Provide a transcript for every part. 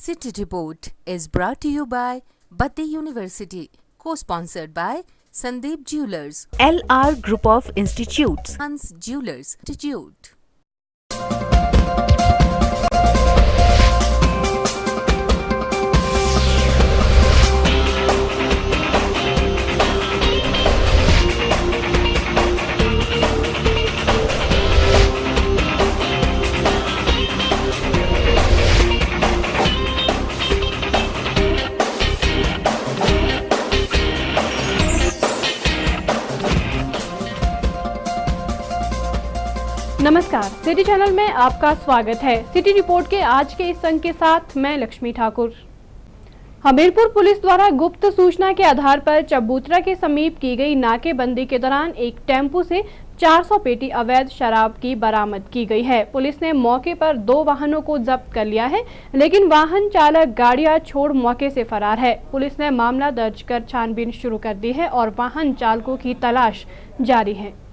City Report is brought to you by Bhatti University, co-sponsored by Sandeep Jewelers, LR Group of Institutes, Hans Jewelers Institute. नमस्कार, city channel में आपका स्वागत है। City report के आज के इस अंक के साथ मैं लक्ष्मी ठाकुर। हमीरपुर पुलिस द्वारा गुप्त सूचना के आधार पर चबूतरा के समीप की गई नाकेबंदी के दौरान एक टेम्पो से 400 पेटी अवैध शराब की बरामद की गई है। पुलिस ने मौके पर 2 वाहनों को जब्त कर लिया है, लेकिन वाहन चालक गाड़ियां छोड़ मौके से फरार है। पुलिस ने मामला दर्ज कर छानबीन शुरू कर दी है और वाहन चालकों की तलाश जारी है।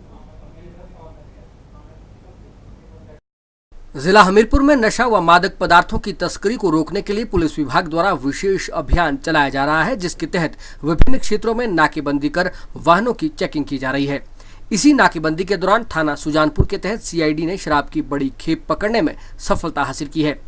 जिला हमीरपुर में नशा व मादक पदार्थों की तस्करी को रोकने के लिए पुलिस विभाग द्वारा विशेष अभियान चलाया जा रहा है, जिसके तहत विभिन्न क्षेत्रों में नाकेबंदी कर वाहनों की चेकिंग की जा रही है। इसी नाकेबंदी के दौरान थाना सुजानपुर के तहत सीआईडी ने शराब की बड़ी खेप पकड़ने में सफलता हासिल की है।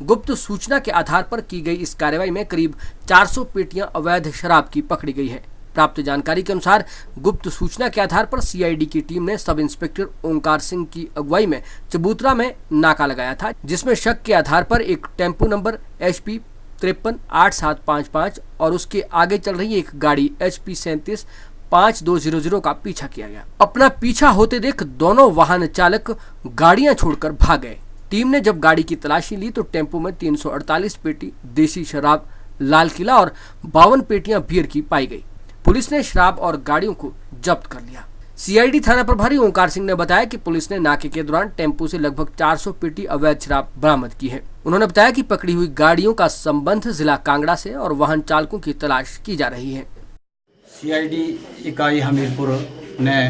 गुप्त सूचना के आधार पर की गई इस कार्रवाई में करीब 400 पेटियां अवैध शराब की पकड़ी गई है। प्राप्त जानकारी के अनुसार गुप्त सूचना के आधार पर सीआईडी की टीम ने सब इंस्पेक्टर ओंकार सिंह की अगुवाई में चबूतरा में नाका लगाया था, जिसमें शक के आधार पर एक टेम्पो नंबर HP 538755 और उसके आगे चल रही एक गाड़ी HP 375200 का पीछा किया गया। अपना पीछा होते देख दोनों वाहन चालक गाड़ियां छोड़कर भाग गए। टीम ने जब गाड़ी की तलाशी ली तो टेम्पो में 348 पेटी देसी शराब, लाल किला और 52 पेटियां बियर की पाई गई। पुलिस ने शराब और गाड़ियों को जब्त कर लिया। सीआईडी थाना प्रभारी ओंकार सिंह ने बताया कि पुलिस ने नाके के दौरान टेम्पो से लगभग 400 पेटी अवैध शराब बरामद की है। उन्होंने बताया कि पकड़ी हुई गाड़ियों का संबंध जिला कांगड़ा से और वाहन चालकों की तलाश की जा रही है। सीआईडी इकाई हमीरपुर ने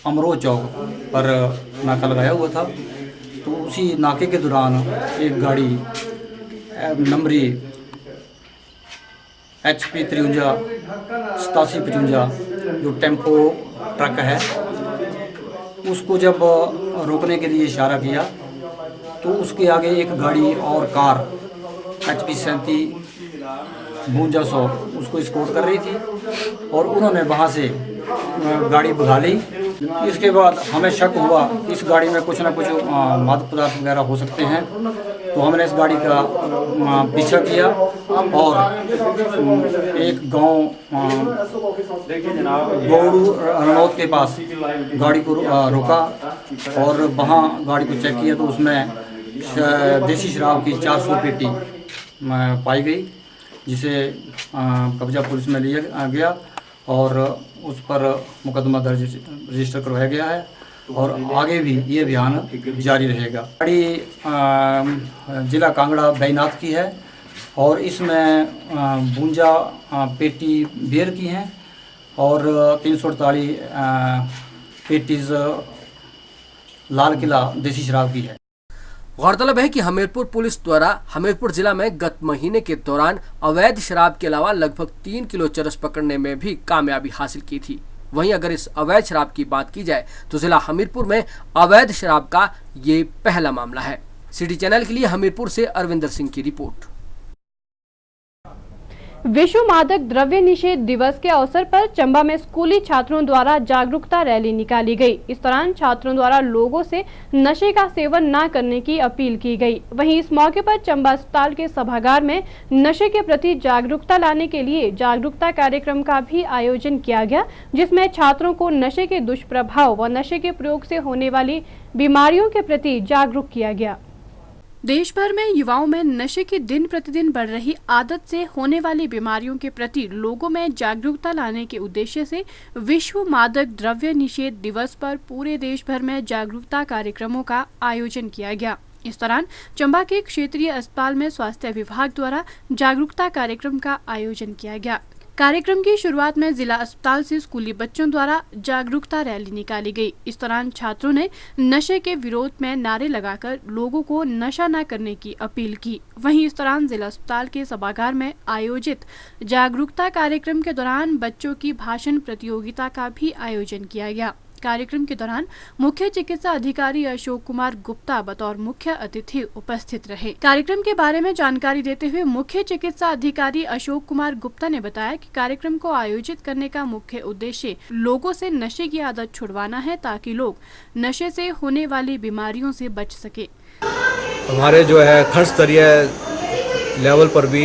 अमरो चौक पर नाका लगाया हुआ था, तो उसी नाके के दौरान एक गाड़ी नंबरी HP 538755 जो टेम्पो ट्रक है, उसको जब रोकने के लिए इशारा किया तो उसके आगे एक गाड़ी और कार HP 375200 उसको स्कॉर्ट कर रही थी और उन्होंने वहाँ से गाड़ी भगा ली। इसके बाद हमें शक हुआ कि इस गाड़ी में कुछ ना कुछ मादक पदार्थ वगैरह हो सकते हैं, तो हमने इस गाड़ी का पीछा किया और एक गांव गौड़ू रनौत के पास गाड़ी को रोका और वहां गाड़ी को चेक किया तो उसमें देसी शराब की 400 पेटी पाई गई, जिसे कब्जा पुलिस में लिया गया और उस पर मुकदमा दर्ज रजिस्टर करवाया गया है और आगे भी ये अभियान जारी रहेगा। गाड़ी जिला कांगड़ा बैनात की है और इसमें 52 पेटी बियर की हैं और 348 पेटीज लाल किला देसी शराब की है। गौरतलब है कि हमीरपुर पुलिस द्वारा हमीरपुर जिला में गत महीने के दौरान अवैध शराब के अलावा लगभग 3 किलो चरस पकड़ने में भी कामयाबी हासिल की थी। वहीं अगर इस अवैध शराब की बात की जाए तो जिला हमीरपुर में अवैध शराब का ये पहला मामला है। सिटी चैनल के लिए हमीरपुर से अरविंदर सिंह की रिपोर्ट। विश्व मादक द्रव्य निषेध दिवस के अवसर पर चंबा में स्कूली छात्रों द्वारा जागरूकता रैली निकाली गई। इस दौरान छात्रों द्वारा लोगों से नशे का सेवन न करने की अपील की गई। वहीं इस मौके पर चंबा अस्पताल के सभागार में नशे के प्रति जागरूकता लाने के लिए जागरूकता कार्यक्रम का भी आयोजन किया गया, जिसमें छात्रों को नशे के दुष्प्रभाव व नशे के प्रयोग से होने वाली बीमारियों के प्रति जागरूक किया गया। देश भर में युवाओं में नशे की दिन प्रतिदिन बढ़ रही आदत से होने वाली बीमारियों के प्रति लोगों में जागरूकता लाने के उद्देश्य से विश्व मादक द्रव्य निषेध दिवस पर पूरे देश भर में जागरूकता कार्यक्रमों का आयोजन किया गया। इस दौरान चंबा के क्षेत्रीय अस्पताल में स्वास्थ्य विभाग द्वारा जागरूकता कार्यक्रम का आयोजन किया गया। कार्यक्रम की शुरुआत में जिला अस्पताल से स्कूली बच्चों द्वारा जागरूकता रैली निकाली गई। इस दौरान छात्रों ने नशे के विरोध में नारे लगाकर लोगों को नशा न करने की अपील की। वहीं इस दौरान जिला अस्पताल के सभागार में आयोजित जागरूकता कार्यक्रम के दौरान बच्चों की भाषण प्रतियोगिता का भी आयोजन किया गया। कार्यक्रम के दौरान मुख्य चिकित्सा अधिकारी अशोक कुमार गुप्ता बतौर मुख्य अतिथि उपस्थित रहे। कार्यक्रम के बारे में जानकारी देते हुए मुख्य चिकित्सा अधिकारी अशोक कुमार गुप्ता ने बताया कि कार्यक्रम को आयोजित करने का मुख्य उद्देश्य लोगों से नशे की आदत छुड़वाना है, ताकि लोग नशे से होने वाली बीमारियों से बच सके। हमारे जो है खंड स्तरीय लेवल पर भी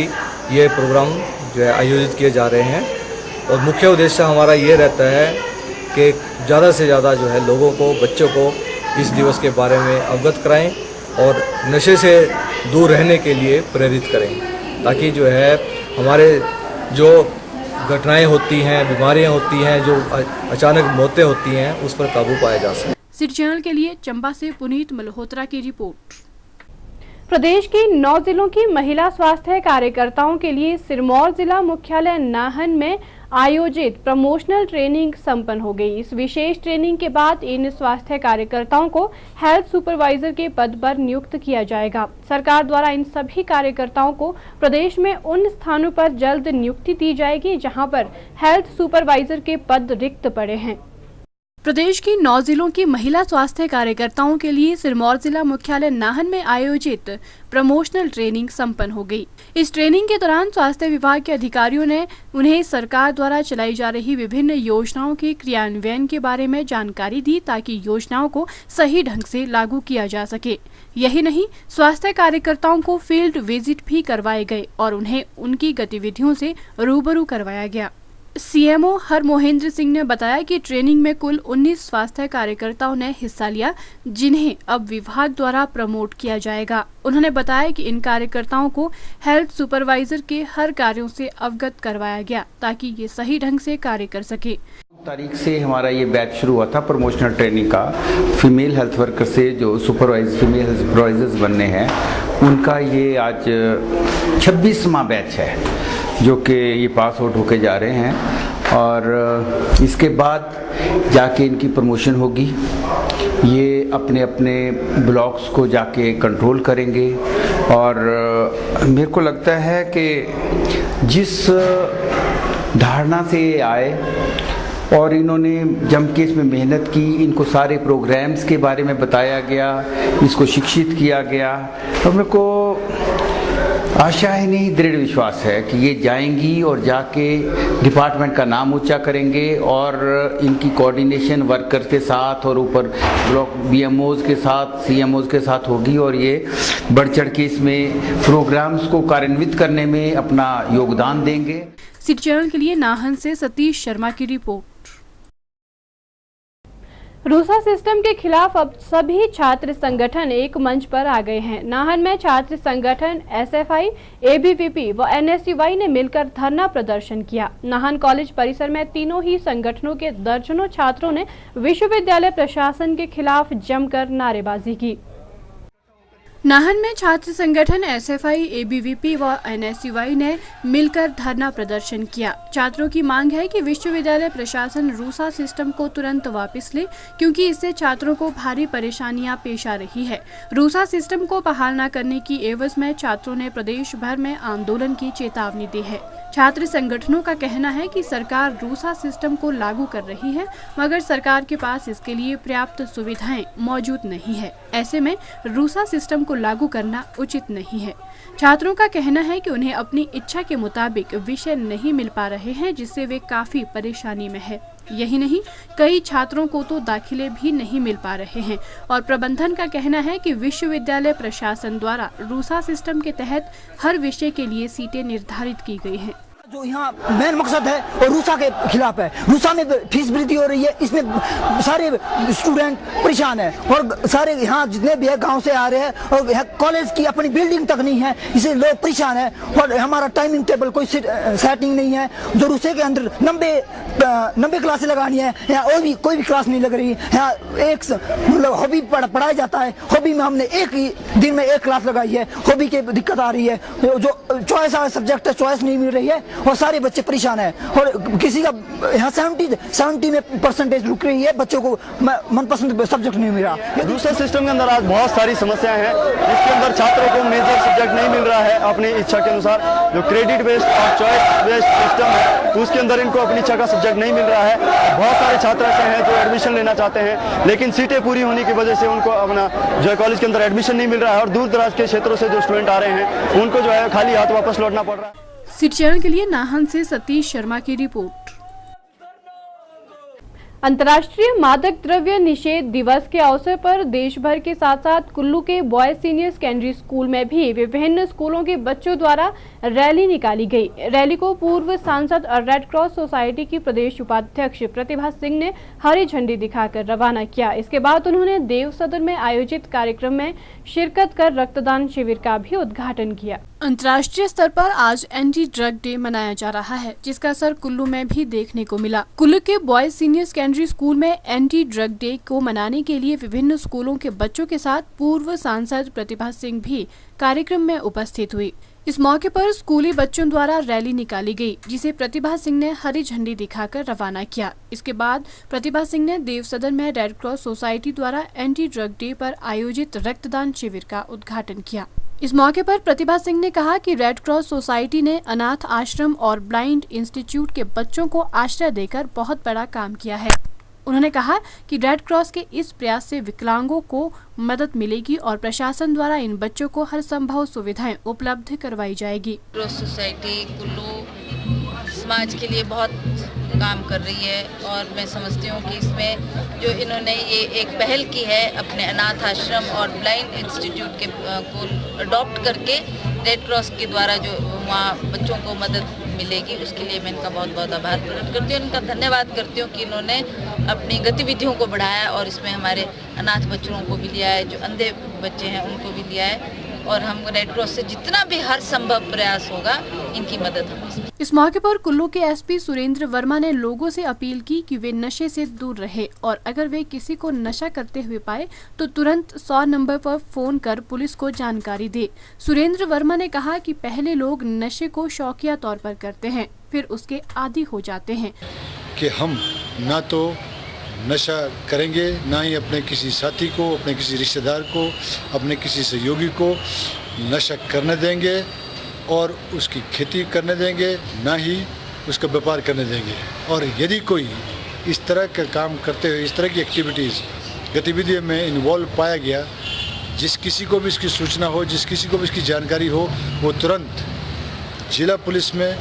ये प्रोग्राम जो है आयोजित किए जा रहे हैं और मुख्य उद्देश्य हमारा ये रहता है कि ज़्यादा से ज़्यादा जो है लोगों को, बच्चों को इस दिवस के बारे में अवगत कराएं और नशे से दूर रहने के लिए प्रेरित करें, ताकि जो है हमारे जो घटनाएं होती हैं, बीमारियां होती हैं, जो अचानक मौतें होती हैं, उस पर काबू पाया जा सके। सिटी चैनल के लिए चंबा से पुनीत मल्होत्रा की रिपोर्ट। प्रदेश की 9 जिलों की महिला स्वास्थ्य कार्यकर्ताओं के लिए सिरमौर जिला मुख्यालय नाहन में आयोजित प्रमोशनल ट्रेनिंग संपन्न हो गई। इस विशेष ट्रेनिंग के बाद इन स्वास्थ्य कार्यकर्ताओं को हेल्थ सुपरवाइजर के पद पर नियुक्त किया जाएगा। सरकार द्वारा इन सभी कार्यकर्ताओं को प्रदेश में उन स्थानों पर जल्द नियुक्ति दी जाएगी जहां पर हेल्थ सुपरवाइजर के पद रिक्त पड़े हैं। प्रदेश की 9 जिलों की महिला स्वास्थ्य कार्यकर्ताओं के लिए सिरमौर जिला मुख्यालय नाहन में आयोजित प्रमोशनल ट्रेनिंग संपन्न हो गई। इस ट्रेनिंग के दौरान स्वास्थ्य विभाग के अधिकारियों ने उन्हें सरकार द्वारा चलाई जा रही विभिन्न योजनाओं के क्रियान्वयन के बारे में जानकारी दी, ताकि योजनाओं को सही ढंग से लागू किया जा सके। यही नहीं, स्वास्थ्य कार्यकर्ताओं को फील्ड विजिट भी करवाए गए और उन्हें उनकी गतिविधियों से रूबरू करवाया गया। सीएमओ हरमोहेंद्र सिंह ने बताया कि ट्रेनिंग में कुल 19 स्वास्थ्य कार्यकर्ताओं ने हिस्सा लिया, जिन्हें अब विभाग द्वारा प्रमोट किया जाएगा। उन्होंने बताया कि इन कार्यकर्ताओं को हेल्थ सुपरवाइजर के हर कार्यों से अवगत करवाया गया, ताकि ये सही ढंग से कार्य कर सके। तारीख से हमारा ये बैच शुरू हुआ था प्रमोशनल ट्रेनिंग का। फीमेल हेल्थ वर्कर से जो फीमेल हेल्थ सुपरवाइजर्स बनने हैं, उनका ये आज 26वां बैच है जो कि ये पास आउट होके जा रहे हैं और इसके बाद जाके इनकी प्रमोशन होगी। ये अपने अपने ब्लॉक्स को जाके कंट्रोल करेंगे और मेरे को लगता है कि जिस धारणा से ये आए और इन्होंने जम के इसमें मेहनत की, इनको सारे प्रोग्राम्स के बारे में बताया गया, इसको शिक्षित किया गया, तो मेरे को आशा ही नहीं, दृढ़ विश्वास है कि ये जाएंगी और जाके डिपार्टमेंट का नाम ऊंचा करेंगे और इनकी कोऑर्डिनेशन वर्कर्स के साथ और ऊपर ब्लॉक बीएमओज के साथ, सीएमओज के साथ होगी और ये बढ़ चढ़ के इसमें प्रोग्राम्स को कार्यान्वित करने में अपना योगदान देंगे। सिटी चैनल के लिए नाहन से सतीश शर्मा की रिपोर्ट। रूसा सिस्टम के खिलाफ अब सभी छात्र संगठन एक मंच पर आ गए हैं। नाहन में छात्र संगठन एसएफआई, एबीवीपी व एनएसयूआई ने मिलकर धरना प्रदर्शन किया। नाहन कॉलेज परिसर में तीनों ही संगठनों के दर्जनों छात्रों ने विश्वविद्यालय प्रशासन के खिलाफ जमकर नारेबाजी की। नाहन में छात्र संगठन एसएफआई, एबीवीपी व एनएसयूआई ने मिलकर धरना प्रदर्शन किया। छात्रों की मांग है कि विश्वविद्यालय प्रशासन रूसा सिस्टम को तुरंत वापस ले, क्योंकि इससे छात्रों को भारी परेशानियां पेश आ रही है। रूसा सिस्टम को बहाल न करने की एवज में छात्रों ने प्रदेश भर में आंदोलन की चेतावनी दी है। छात्र संगठनों का कहना है कि सरकार रूसा सिस्टम को लागू कर रही है, मगर सरकार के पास इसके लिए पर्याप्त सुविधाएं मौजूद नहीं है। ऐसे में रूसा सिस्टम को लागू करना उचित नहीं है। छात्रों का कहना है कि उन्हें अपनी इच्छा के मुताबिक विषय नहीं मिल पा रहे हैं, जिससे वे काफी परेशानी में है। यही नहीं, कई छात्रों को तो दाखिले भी नहीं मिल पा रहे हैं और प्रबंधन का कहना है कि विश्वविद्यालय प्रशासन द्वारा रूसा सिस्टम के तहत हर विषय के लिए सीटें निर्धारित की गई हैं। जो यहाँ मेन मकसद है और रूसा के खिलाफ है। रूसा में फीस वृद्धि हो रही है, इसमें सारे स्टूडेंट परेशान है और सारे यहाँ जितने भी है गांव से आ रहे हैं और यहाँ कॉलेज की अपनी बिल्डिंग तक नहीं है, इसलिए लोग परेशान है और हमारा टाइमिंग टेबल कोई सेटिंग नहीं है। जो रूसे के अंदर 90 क्लासें लगानी है, यहाँ और भी कोई भी क्लास नहीं लग रही। यहाँ एक मतलब हॉबी पढ़ाया जाता है, हॉबी में हमने एक ही दिन में 1 क्लास लगाई है, हॉबी की दिक्कत आ रही है। जो चॉइस सब्जेक्ट है, चॉइस नहीं मिल रही है और सारे बच्चे परेशान है और किसी का यहाँ 70 में परसेंटेज रुक रही है, बच्चों को मनपसंद सब्जेक्ट नहीं मिल रहा। दूसरे सिस्टम के अंदर आज बहुत सारी समस्याएं हैं, जिसके अंदर छात्रों को मेजर सब्जेक्ट नहीं मिल रहा है अपनी इच्छा के अनुसार। जो क्रेडिट बेस्ड और चॉइस बेस्ड सिस्टम है उसके अंदर इनको अपनी इच्छा का सब्जेक्ट नहीं मिल रहा है। बहुत सारे छात्र ऐसे हैं जो एडमिशन लेना चाहते हैं, लेकिन सीटें पूरी होने की वजह से उनको अपना जो है कॉलेज के अंदर एडमिशन नहीं मिल रहा है और दूर दराज के क्षेत्रों से जो स्टूडेंट आ रहे हैं उनको जो है खाली हाथ वापस लौटना पड़ रहा है। सिटी चैनल के लिए नाहन से सतीश शर्मा की रिपोर्ट। अंतर्राष्ट्रीय मादक द्रव्य निषेध दिवस के अवसर पर देश भर के साथ साथ कुल्लू के बॉयज सीनियर सेकेंडरी स्कूल में भी विभिन्न स्कूलों के बच्चों द्वारा रैली निकाली गई। रैली को पूर्व सांसद और रेड क्रॉस सोसाइटी की प्रदेश उपाध्यक्ष प्रतिभा सिंह ने हरी झंडी दिखाकर रवाना किया। इसके बाद उन्होंने देव सदन में आयोजित कार्यक्रम में शिरकत कर रक्तदान शिविर का भी उद्घाटन किया। अंतर्राष्ट्रीय स्तर पर आज एंटी ड्रग डे मनाया जा रहा है, जिसका असर कुल्लू में भी देखने को मिला। कुल्लू के बॉयज सीनियर सेकेंडरी स्कूल में एंटी ड्रग डे को मनाने के लिए विभिन्न स्कूलों के बच्चों के साथ पूर्व सांसद प्रतिभा सिंह भी कार्यक्रम में उपस्थित हुई। इस मौके पर स्कूली बच्चों द्वारा रैली निकाली गई, जिसे प्रतिभा सिंह ने हरी झंडी दिखाकर रवाना किया। इसके बाद प्रतिभा सिंह ने देव सदन में रेड क्रॉस सोसाइटी द्वारा एंटी ड्रग डे पर आयोजित रक्तदान शिविर का उद्घाटन किया। इस मौके पर प्रतिभा सिंह ने कहा कि रेड क्रॉस सोसाइटी ने अनाथ आश्रम और ब्लाइंड इंस्टीट्यूट के बच्चों को आश्रय देकर बहुत बड़ा काम किया है। उन्होंने कहा कि रेड क्रॉस के इस प्रयास से विकलांगों को मदद मिलेगी और प्रशासन द्वारा इन बच्चों को हर संभव सुविधाएं उपलब्ध करवाई जाएगी। क्रॉस सोसाइटी कुल्लू समाज के लिए बहुत काम कर रही है और मैं समझती हूँ कि इसमें जो इन्होंने ये एक पहल की है अपने अनाथ आश्रम और ब्लाइंड इंस्टीट्यूट के को अडॉप्ट करके रेड क्रॉस के द्वारा जो वहाँ बच्चों को मदद मिलेगी, उसके लिए मैं इनका बहुत बहुत आभार प्रकट करती हूँ। इनका धन्यवाद करती हूँ कि इन्होंने अपनी गतिविधियों को बढ़ाया और इसमें हमारे अनाथ बच्चों को भी लिया है, जो अंधे बच्चे हैं उनको भी लिया है और हम रेड क्रॉस से जितना भी हर संभव प्रयास होगा इनकी मदद होगी। इस मौके पर कुल्लू के एसपी सुरेंद्र वर्मा ने लोगों से अपील की कि वे नशे से दूर रहे और अगर वे किसी को नशा करते हुए पाए तो तुरंत 100 नंबर पर फोन कर पुलिस को जानकारी दे। सुरेंद्र वर्मा ने कहा कि पहले लोग नशे को शौकिया तौर पर करते हैं, फिर उसके आदी हो जाते हैं। कि हम ना तो नशा करेंगे, ना ही अपने किसी साथी को, अपने किसी रिश्तेदार को, अपने किसी सहयोगी को नशा करने देंगे और उसकी खेती करने देंगे, ना ही उसका व्यापार करने देंगे। और यदि कोई इस तरह का काम करते हुए, इस तरह की गतिविधियों में इन्वॉल्व पाया गया, जिस किसी को भी इसकी सूचना हो, जिस किसी को भी इसकी जानकारी हो, वो तुरंत जिला पुलिस में,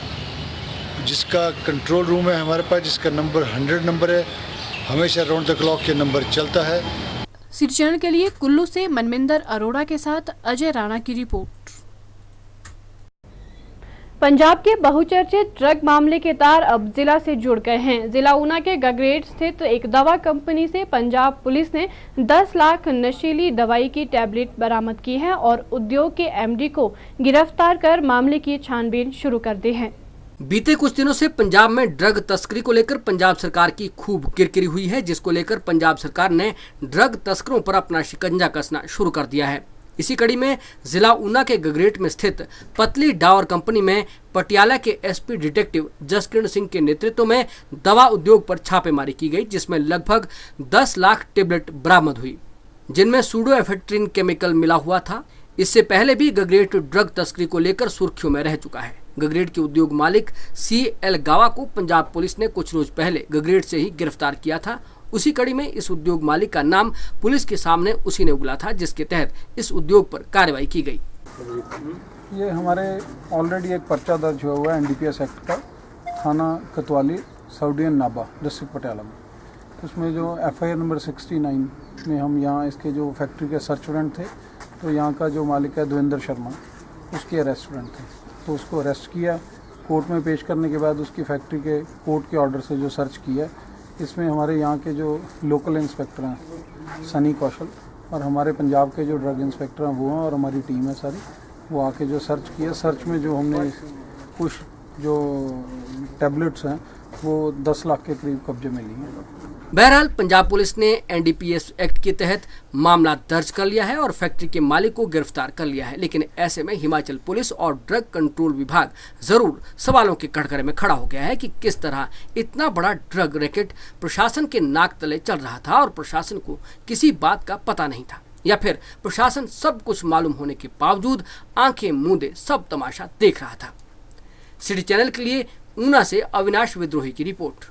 जिसका कंट्रोल रूम है हमारे पास, जिसका नंबर 100 नंबर है, हमेशा राउंड द क्लॉक के नंबर चलता है। सिटी चैनल के लिए कुल्लू से मनमिंदर अरोड़ा के साथ अजय राणा की रिपोर्ट। पंजाब के बहुचर्चित ड्रग मामले के तार अब जिला से जुड़ गए हैं। जिला ऊना के गगरेट स्थित एक दवा कंपनी से पंजाब पुलिस ने 10 लाख नशीली दवाई की टैबलेट बरामद की है और उद्योग के एमडी को गिरफ्तार कर मामले की छानबीन शुरू कर दी है। बीते कुछ दिनों से पंजाब में ड्रग तस्करी को लेकर पंजाब सरकार की खूब किरकिरी हुई है, जिसको लेकर पंजाब सरकार ने ड्रग तस्करों पर अपना शिकंजा कसना शुरू कर दिया है। इसी कड़ी में जिला ऊना के गगरेट में स्थित पतली डावर कंपनी में पटियाला के एसपी डिटेक्टिव जसकिरण सिंह के नेतृत्व में दवा उद्योग पर छापेमारी की गई, जिसमें लगभग 10 लाख टेबलेट बरामद हुई, जिनमें सूडोएफेड्रिन केमिकल मिला हुआ था। इससे पहले भी गगरेट ड्रग तस्करी को लेकर सुर्खियों में रह चुका है। गगरेट के उद्योग मालिक CL गावा को पंजाब पुलिस ने कुछ रोज पहले गगरेट से ही गिरफ्तार किया था। उसी कड़ी में इस उद्योग मालिक का नाम पुलिस के सामने उसी ने उगला था, जिसके तहत इस उद्योग पर कार्रवाई की गई। ये हमारे ऑलरेडी एक पर्चा दर्ज हुआ हुआ है NDPS एक्ट का, थाना कोतवाली साउडियन नाबा डिस्ट्रिक्ट पटियाला में। उसमें जो FIR नंबर 69 में हम यहाँ इसके जो फैक्ट्री के सर्च वारंट थे, तो यहाँ का जो मालिक है देवेंद्र शर्मा, उसके अरेस्ट वारंट थे, तो उसको अरेस्ट किया। कोर्ट में पेश करने के बाद उसकी फैक्ट्री के कोर्ट के ऑर्डर से जो सर्च किया, इसमें हमारे यहाँ के जो लोकल इंस्पेक्टर हैं सनी कौशल और हमारे पंजाब के जो ड्रग इंस्पेक्टर हैं वो हैं और हमारी टीम है सारी, वो आके जो सर्च किया, सर्च में जो हमने कुछ जो टैबलेट्स हैं वो 10 लाख के करीब कब्जे में ली हैं। बहरहाल पंजाब पुलिस ने एनडीपीएस एक्ट के तहत मामला दर्ज कर लिया है और फैक्ट्री के मालिक को गिरफ्तार कर लिया है, लेकिन ऐसे में हिमाचल पुलिस और ड्रग कंट्रोल विभाग जरूर सवालों के कटघरे में खड़ा हो गया है कि किस तरह इतना बड़ा ड्रग रैकेट प्रशासन के नाक तले चल रहा था और प्रशासन को किसी बात का पता नहीं था, या फिर प्रशासन सब कुछ मालूम होने के बावजूद आंखें मूंदे सब तमाशा देख रहा था। सिटी चैनल के लिए ऊना से अविनाश विद्रोही की रिपोर्ट।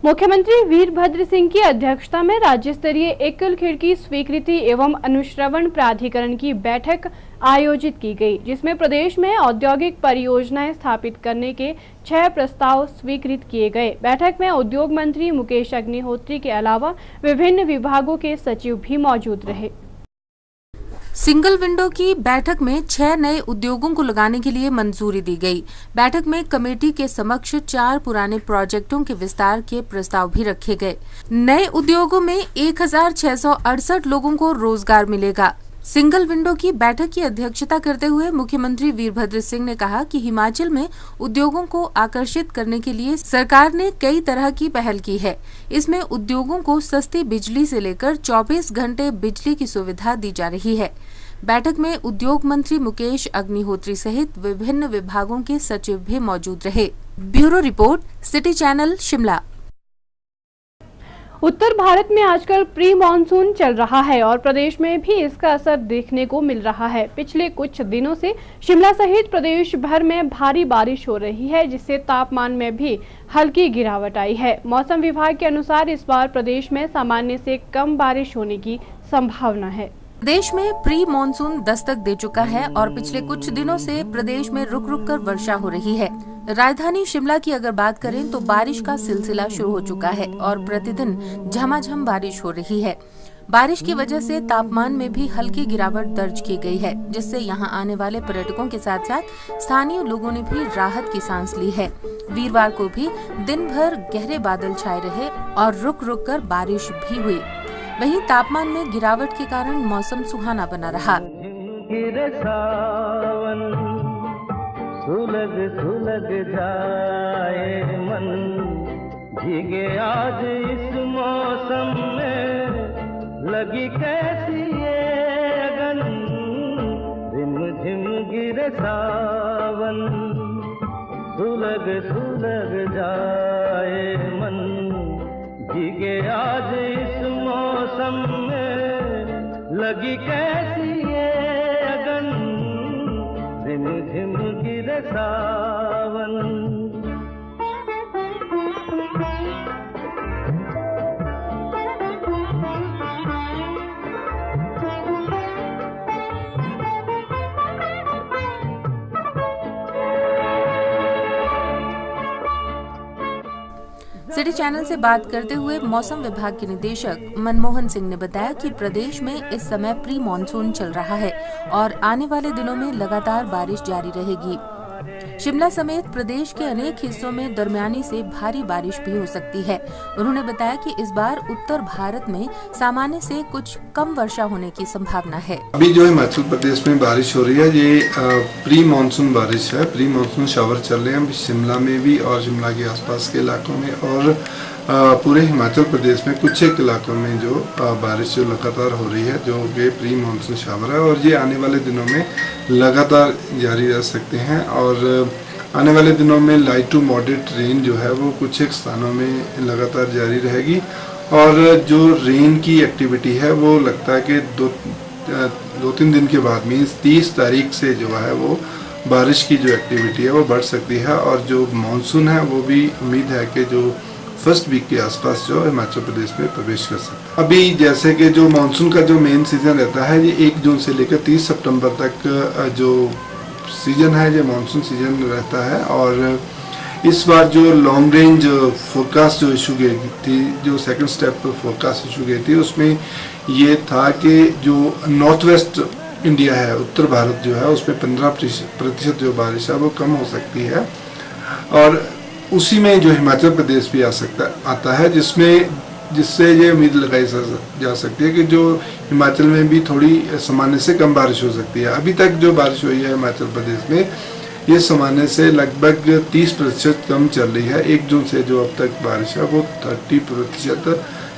मुख्यमंत्री वीरभद्र सिंह की अध्यक्षता में राज्य स्तरीय एकल खिड़की स्वीकृति एवं अनुश्रवण प्राधिकरण की बैठक आयोजित की गई, जिसमें प्रदेश में औद्योगिक परियोजनाएं स्थापित करने के 6 प्रस्ताव स्वीकृत किए गए। बैठक में उद्योग मंत्री मुकेश अग्निहोत्री के अलावा विभिन्न विभागों के सचिव भी मौजूद रहे। सिंगल विंडो की बैठक में 6 नए उद्योगों को लगाने के लिए मंजूरी दी गई। बैठक में कमेटी के समक्ष 4 पुराने प्रोजेक्टों के विस्तार के प्रस्ताव भी रखे गए। नए उद्योगों में 1668 लोगों को रोजगार मिलेगा। सिंगल विंडो की बैठक की अध्यक्षता करते हुए मुख्यमंत्री वीरभद्र सिंह ने कहा कि हिमाचल में उद्योगों को आकर्षित करने के लिए सरकार ने कई तरह की पहल की है। इसमें उद्योगों को सस्ती बिजली से लेकर 24 घंटे बिजली की सुविधा दी जा रही है। बैठक में उद्योग मंत्री मुकेश अग्निहोत्री सहित विभिन्न विभागों के सचिव भी मौजूद रहे। Bureau report, city channel, Shimla. उत्तर भारत में आजकल प्री मानसून चल रहा है और प्रदेश में भी इसका असर देखने को मिल रहा है। पिछले कुछ दिनों से शिमला सहित प्रदेश भर में भारी बारिश हो रही है, जिससे तापमान में भी हल्की गिरावट आई है। मौसम विभाग के अनुसार इस बार प्रदेश में सामान्य से कम बारिश होने की संभावना है। प्रदेश में प्री मानसून दस्तक दे चुका है और पिछले कुछ दिनों से प्रदेश में रुक रुक कर वर्षा हो रही है। राजधानी शिमला की अगर बात करें तो बारिश का सिलसिला शुरू हो चुका है और प्रतिदिन झमाझम बारिश हो रही है। बारिश की वजह से तापमान में भी हल्की गिरावट दर्ज की गई है, जिससे यहां आने वाले पर्यटकों के साथ साथ स्थानीय लोगों ने भी राहत की सांस ली है। वीरवार को भी दिन भर गहरे बादल छाए रहे और रुक रुक कर बारिश भी हुई। वहीं तापमान में गिरावट के कारण मौसम सुहाना बना रहा। सुलग सुलग जाए मन, भीगे आज इस मौसम में, लगी कैसी ये अगन, रिम झिम गिरे सावन, सुलग सुलग जाए मन, भीगे आज इस मौसम में, लगी कैसी ये अगन, रिम झिम गिरे सावन। सिटी चैनल से बात करते हुए मौसम विभाग के निदेशक मनमोहन सिंह ने बताया कि प्रदेश में इस समय प्री मानसून चल रहा है और आने वाले दिनों में लगातार बारिश जारी रहेगी। शिमला समेत प्रदेश के अनेक हिस्सों में दरमियानी से भारी बारिश भी हो सकती है। उन्होंने बताया कि इस बार उत्तर भारत में सामान्य से कुछ कम वर्षा होने की संभावना है। अभी जो हिमाचल प्रदेश में बारिश हो रही है, ये प्री मानसून बारिश है। प्री मानसून शावर चल रहे हैं शिमला में भी और शिमला के आसपास के इलाकों में, और पूरे हिमाचल प्रदेश में कुछ एक इलाकों में जो बारिश जो लगातार हो रही है, जो कि प्री मानसून शावर है, और ये आने वाले दिनों में लगातार जारी रह सकते हैं। और आने वाले दिनों में लाइट टू मॉडरेट रेन जो है वो कुछ एक स्थानों में लगातार जारी रहेगी। और जो रेन की एक्टिविटी है वो लगता है कि दो तीन दिन के बाद मीन्स 30 तारीख से जो है वो बारिश की जो एक्टिविटी है वो बढ़ सकती है। और जो मानसून है वो भी उम्मीद है कि जो फर्स्ट वीक के आसपास जो हिमाचल प्रदेश में प्रवेश कर सकता है। अभी जैसे कि जो मानसून का जो मेन सीजन रहता है, ये 1 जून से लेकर 30 सितंबर तक जो सीजन है, ये मानसून सीजन रहता है। और इस बार जो लॉन्ग रेंज फोरकास्ट जो इशू गई थी, जो सेकंड स्टेप फोरकास्ट इशू गई थी, उसमें ये था कि जो नॉर्थ वेस्ट इंडिया है, उत्तर भारत जो है, उसमें 15% जो बारिश है वो कम हो सकती है। और उसी में जो हिमाचल प्रदेश भी आता है, जिससे ये उम्मीद लगाई जा सकती है कि जो हिमाचल में भी थोड़ी सामान्य से कम बारिश हो सकती है। अभी तक जो बारिश हुई है हिमाचल प्रदेश में, ये सामान्य से लगभग 30% कम चल रही है। 1 जून से जो अब तक बारिश है वो 30%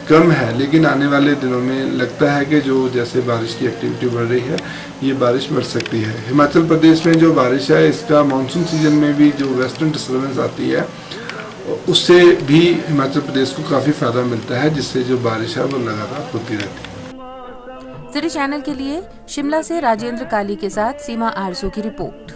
कम है, लेकिन आने वाले दिनों में लगता है कि जो जैसे बारिश की एक्टिविटी बढ़ रही है ये बारिश बढ़ सकती है। हिमाचल प्रदेश में जो बारिश है इसका मानसून सीजन में भी जो वेस्टर्न डिस्टर्बेंस आती है उससे भी हिमाचल प्रदेश को काफ़ी फ़ायदा मिलता है, जिससे जो बारिश है वो लगातार होती रहती है। सिटी चैनल के लिए शिमला से राजेंद्र काली के साथ सीमा आरजू की रिपोर्ट।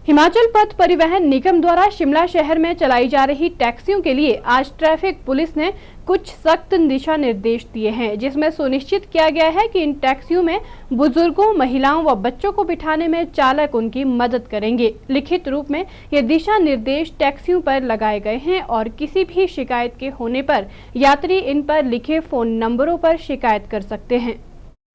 हिमाचल पथ परिवहन निगम द्वारा शिमला शहर में चलाई जा रही टैक्सियों के लिए आज ट्रैफिक पुलिस ने कुछ सख्त दिशा निर्देश दिए हैं, जिसमें सुनिश्चित किया गया है कि इन टैक्सियों में बुजुर्गों, महिलाओं व बच्चों को बिठाने में चालक उनकी मदद करेंगे। लिखित रूप में ये दिशा निर्देश टैक्सियों पर लगाए गए हैं और किसी भी शिकायत के होने पर यात्री इन पर लिखे फोन नंबरों पर शिकायत कर सकते हैं।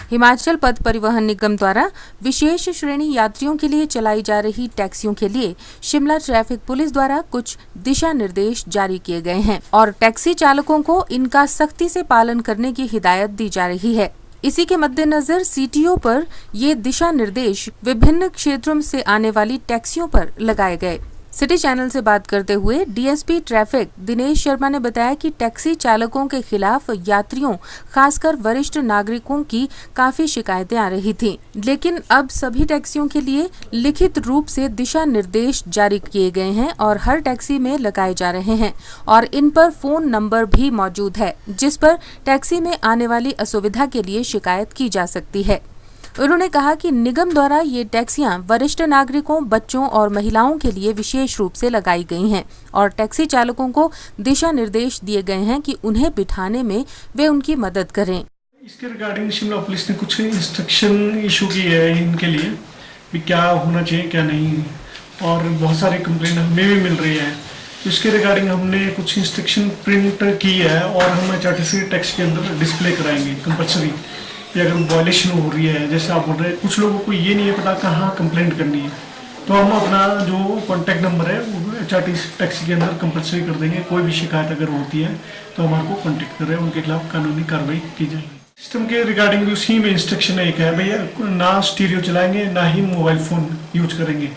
हिमाचल पथ परिवहन निगम द्वारा विशेष श्रेणी यात्रियों के लिए चलाई जा रही टैक्सियों के लिए शिमला ट्रैफिक पुलिस द्वारा कुछ दिशा निर्देश जारी किए गए हैं और टैक्सी चालकों को इनका सख्ती से पालन करने की हिदायत दी जा रही है। इसी के मद्देनजर सीटीओ पर ये दिशा निर्देश विभिन्न क्षेत्रों से आने वाली टैक्सियों पर लगाए गए। सिटी चैनल से बात करते हुए डीएसपी ट्रैफिक दिनेश शर्मा ने बताया कि टैक्सी चालकों के खिलाफ यात्रियों, खासकर वरिष्ठ नागरिकों की काफी शिकायतें आ रही थीं, लेकिन अब सभी टैक्सियों के लिए लिखित रूप से दिशा निर्देश जारी किए गए हैं और हर टैक्सी में लगाए जा रहे हैं और इन पर फोन नंबर भी मौजूद है, जिस पर टैक्सी में आने वाली असुविधा के लिए शिकायत की जा सकती है। उन्होंने कहा कि निगम द्वारा ये टैक्सियां वरिष्ठ नागरिकों, बच्चों और महिलाओं के लिए विशेष रूप से लगाई गई हैं और टैक्सी चालकों को दिशा निर्देश दिए गए हैं कि उन्हें बिठाने में वे उनकी मदद करें। इसके रिगार्डिंग शिमला पुलिस ने कुछ इंस्ट्रक्शन इशू की है इनके लिए भी क्या होना चाहिए क्या नहीं, और बहुत सारी कंप्लेंट हमें भी मिल रही है। इसके रिगार्डिंग हमने कुछ इंस्ट्रक्शन प्रिंट की है और हम HRTC टैक्सी के अंदर डिस्प्ले कराएंगे कंपल्सरी। अगर वायलेशन हो रही है, जैसे आप बोल रहे हैं कुछ लोगों को ये नहीं है पता कहाँ कंप्लेंट करनी है, तो हम अपना जो कॉन्टैक्ट नंबर है वो HRTC टैक्सी के अंदर कंपल्सरी कर देंगे। कोई भी शिकायत अगर होती है तो हमारे को कॉन्टैक्ट करें, उनके खिलाफ कानूनी कार्रवाई की जाएगी। सिस्टम के रिगार्डिंग भी उसी में इंस्ट्रक्शन एक है भैया, ना स्टीरियो चलाएंगे ना ही मोबाइल फ़ोन यूज करेंगे,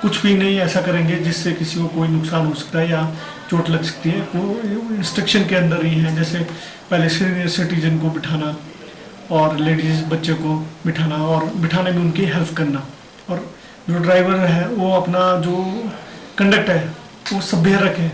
कुछ भी नहीं ऐसा करेंगे जिससे किसी को कोई नुकसान हो सकता है या चोट लग सकती है। वो इंस्ट्रक्शन के अंदर ही है, जैसे पहले सीनियर सिटीजन को बिठाना और लेडीज़ बच्चे को बिठाना और बिठाने में उनकी हेल्प करना, और जो ड्राइवर है वो अपना जो कंडक्ट है वो सभ्य रखे,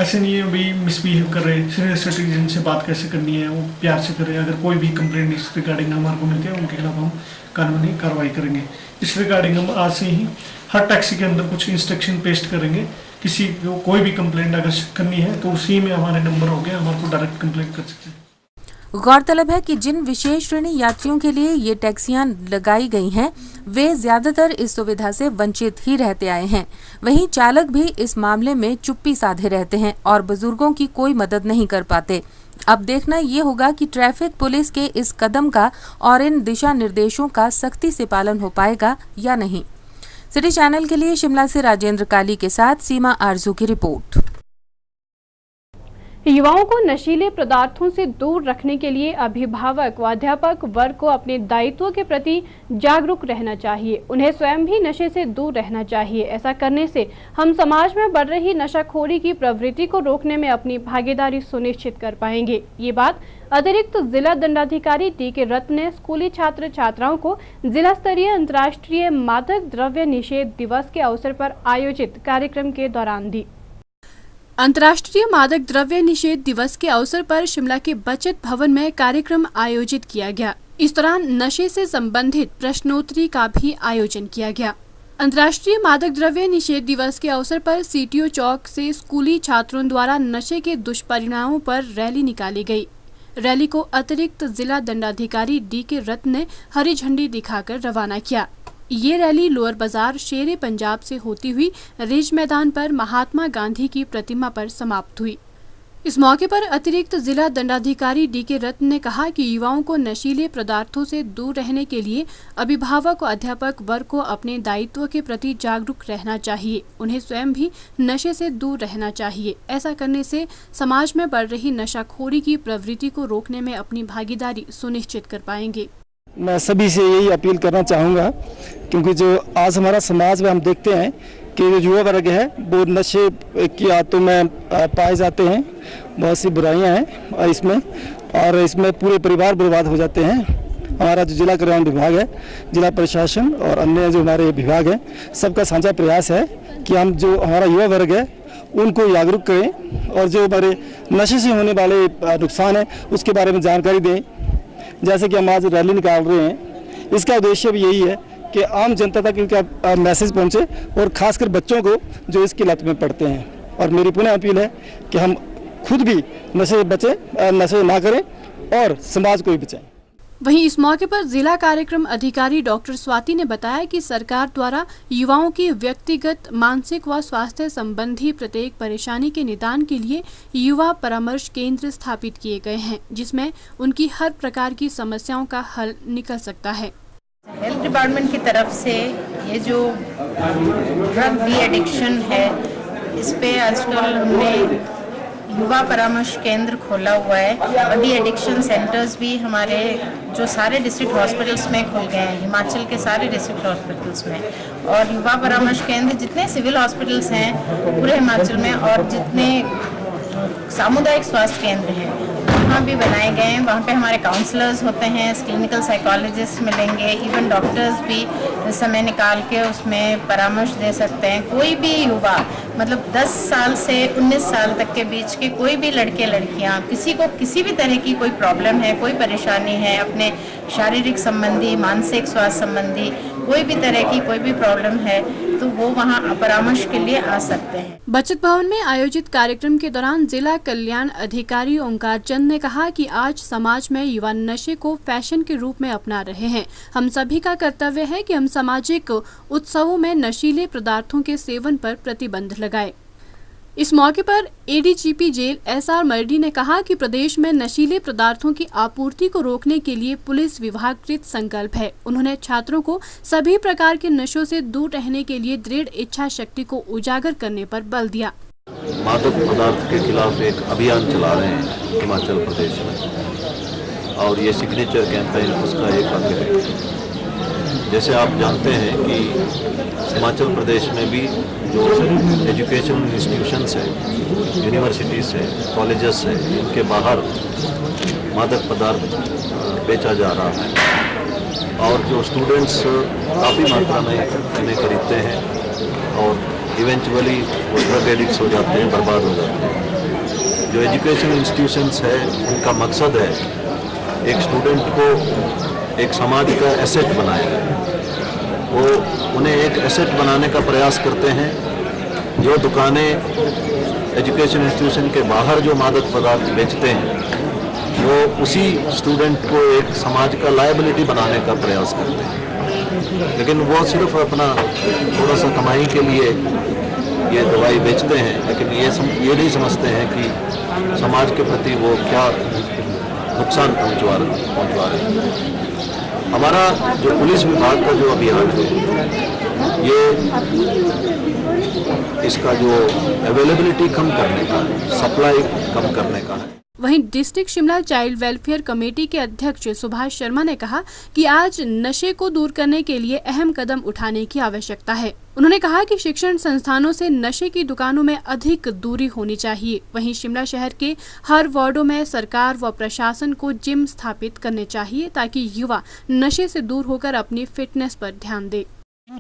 ऐसे नहीं है भी मिसबिहेव कर रहे। सीनियर सिटीजन से बात कैसे करनी है वो प्यार से करें। अगर कोई भी कंप्लेंट इस रिगार्डिंग हमारे को मिलती है उनके खिलाफ हम कानूनी कार्रवाई करेंगे। इस रिगार्डिंग हम आज से ही हर टैक्सी के अंदर कुछ इंस्ट्रक्शन पेस्ट करेंगे। किसी को कोई भी कंप्लेंट अगर करनी है तो उसी में हमारे नंबर हो गया, हमारे को डायरेक्ट कंप्लेंट कर सकते हैं। गौरतलब है कि जिन विशेष श्रेणी यात्रियों के लिए ये टैक्सियां लगाई गई हैं, वे ज्यादातर इस सुविधा से वंचित ही रहते आए हैं। वहीं चालक भी इस मामले में चुप्पी साधे रहते हैं और बुजुर्गों की कोई मदद नहीं कर पाते। अब देखना ये होगा कि ट्रैफिक पुलिस के इस कदम का और इन दिशा निर्देशों का सख्ती से पालन हो पाएगा या नहीं। सिटी चैनल के लिए शिमला से राजेंद्र काली के साथ सीमा आरजू की रिपोर्ट। युवाओं को नशीले पदार्थों से दूर रखने के लिए अभिभावक व अध्यापक वर्ग को अपने दायित्व के प्रति जागरूक रहना चाहिए। उन्हें स्वयं भी नशे से दूर रहना चाहिए। ऐसा करने से हम समाज में बढ़ रही नशाखोरी की प्रवृत्ति को रोकने में अपनी भागीदारी सुनिश्चित कर पाएंगे। ये बात अतिरिक्त जिला दंडाधिकारी डी.के. रत्न ने स्कूली छात्र छात्राओं को जिला स्तरीय अंतर्राष्ट्रीय मादक द्रव्य निषेध दिवस के अवसर पर आयोजित कार्यक्रम के दौरान दी। अंतर्राष्ट्रीय मादक द्रव्य निषेध दिवस के अवसर पर शिमला के बचत भवन में कार्यक्रम आयोजित किया गया। इस दौरान नशे से संबंधित प्रश्नोत्तरी का भी आयोजन किया गया। अंतर्राष्ट्रीय मादक द्रव्य निषेध दिवस के अवसर पर सीटीओ चौक से स्कूली छात्रों द्वारा नशे के दुष्परिणामों पर रैली निकाली गई। रैली को अतिरिक्त जिला दंडाधिकारी डी.के. रत्न ने हरी झंडी दिखाकर रवाना किया। ये रैली लोअर बाजार शेरे पंजाब से होती हुई रिज मैदान पर महात्मा गांधी की प्रतिमा पर समाप्त हुई। इस मौके पर अतिरिक्त जिला दंडाधिकारी डी.के. रत्न ने कहा कि युवाओं को नशीले पदार्थों से दूर रहने के लिए अभिभावक और अध्यापक वर्ग को अपने दायित्व के प्रति जागरूक रहना चाहिए। उन्हें स्वयं भी नशे से दूर रहना चाहिए। ऐसा करने से समाज में बढ़ रही नशाखोरी की प्रवृत्ति को रोकने में अपनी भागीदारी सुनिश्चित कर पाएंगे। मैं सभी से यही अपील करना चाहूँगा क्योंकि जो आज हमारा समाज में हम देखते हैं कि जो युवा वर्ग है वो नशे की आदतों में पाए जाते हैं। बहुत सी बुराइयां हैं इसमें, और इसमें पूरे परिवार बर्बाद हो जाते हैं। हमारा जो जिला कल्याण विभाग है, जिला प्रशासन और अन्य जो हमारे विभाग हैं, सबका साझा प्रयास है कि हम जो हमारा युवा वर्ग है उनको जागरूक करें और जो हमारे नशे से होने वाले नुकसान है उसके बारे में जानकारी दें। जैसे कि हम आज रैली निकाल रहे हैं, इसका उद्देश्य भी यही है कि आम जनता तक इनका मैसेज पहुंचे और खासकर बच्चों को जो इसकी लत में पड़ते हैं। और मेरी पुनः अपील है कि हम खुद भी नशे से बचें, नशे ना करें और समाज को भी बचाएं। वहीं इस मौके पर जिला कार्यक्रम अधिकारी डॉक्टर स्वाति ने बताया कि सरकार द्वारा युवाओं की व्यक्तिगत, मानसिक व स्वास्थ्य संबंधी प्रत्येक परेशानी के निदान के लिए युवा परामर्श केंद्र स्थापित किए गए हैं, जिसमें उनकी हर प्रकार की समस्याओं का हल निकल सकता है। हेल्थ डिपार्टमेंट की तरफ से ये जो ड्रग डी एडिक्शन है, इस पे आजकल हमने युवा परामर्श केंद्र खोला हुआ है और डी एडिक्शन सेंटर्स भी हमारे जो सारे डिस्ट्रिक्ट हॉस्पिटल्स में खुल गए हैं, हिमाचल के सारे डिस्ट्रिक्ट हॉस्पिटल्स में। और युवा परामर्श केंद्र जितने सिविल हॉस्पिटल्स हैं पूरे हिमाचल में और जितने सामुदायिक स्वास्थ्य केंद्र हैं वहाँ भी बनाए गए हैं। वहाँ पे हमारे काउंसलर्स होते हैं, क्लिनिकल साइकोलॉजिस्ट मिलेंगे, इवन डॉक्टर्स भी समय निकाल के उसमें परामर्श दे सकते हैं। कोई भी युवा, मतलब 10 साल से 19 साल तक के बीच के कोई भी लड़के लड़कियाँ, किसी को किसी भी तरह की कोई प्रॉब्लम है, कोई परेशानी है, अपने शारीरिक संबंधी, मानसिक स्वास्थ्य संबंधी कोई भी तरह की कोई भी प्रॉब्लम है तो वो वहाँ परामर्श के लिए आ सकते हैं। बचत भवन में आयोजित कार्यक्रम के दौरान जिला कल्याण अधिकारी ओंकार चंद ने कहा कि आज समाज में युवा नशे को फैशन के रूप में अपना रहे हैं। हम सभी का कर्तव्य है कि हम सामाजिक उत्सवों में नशीले पदार्थों के सेवन पर प्रतिबंध लगाएं। इस मौके पर एडीजीपी जेल एसआर मर्डी ने कहा कि प्रदेश में नशीले पदार्थों की आपूर्ति को रोकने के लिए पुलिस विभाग कृत संकल्प है। उन्होंने छात्रों को सभी प्रकार के नशों से दूर रहने के लिए दृढ़ इच्छा शक्ति को उजागर करने पर बल दिया। मादक पदार्थ के खिलाफ एक अभियान चला रहे हैं हिमाचल प्रदेश में और ये सिग्नेचर कैंपेन उसका एक अंग है। जैसे आप जानते हैं कि हिमाचल प्रदेश में भी जो एजुकेशन इंस्टीट्यूशंस है, यूनिवर्सिटीज़ है, कॉलेजेस है, इनके बाहर मादक पदार्थ बेचा जा रहा है और जो स्टूडेंट्स काफ़ी मात्रा में इन्हें खरीदते हैं और इवेंचुअली वो ड्रग एडिक्ट्स हो जाते हैं, बर्बाद हो जाते हैं। जो एजुकेशन इंस्टीट्यूशंस है उनका मकसद है एक स्टूडेंट को एक समाज का एसेट बनाया है। वो उन्हें एक एसेट बनाने का प्रयास करते हैं। जो दुकानें एजुकेशन इंस्टीट्यूशन के बाहर जो मादक पदार्थ बेचते हैं वो उसी स्टूडेंट को एक समाज का लायबिलिटी बनाने का प्रयास करते हैं, लेकिन वो सिर्फ अपना थोड़ा सा कमाई के लिए ये दवाई बेचते हैं, लेकिन ये नहीं समझते हैं कि समाज के प्रति वो क्या नुकसान पहुंचवा रहे हैं। हमारा जो पुलिस विभाग का जो अभियान है ये इसका जो अवेलेबिलिटी कम करने का, सप्लाई कम करने का है। वहीं district Shimla child welfare committee के अध्यक्ष सुभाष शर्मा ने कहा कि आज नशे को दूर करने के लिए अहम कदम उठाने की आवश्यकता है। उन्होंने कहा कि शिक्षण संस्थानों से नशे की दुकानों में अधिक दूरी होनी चाहिए। वहीं शिमला शहर के हर वार्डों में सरकार व प्रशासन को जिम स्थापित करने चाहिए ताकि युवा नशे से दूर होकर अपनी फिटनेस पर ध्यान दे।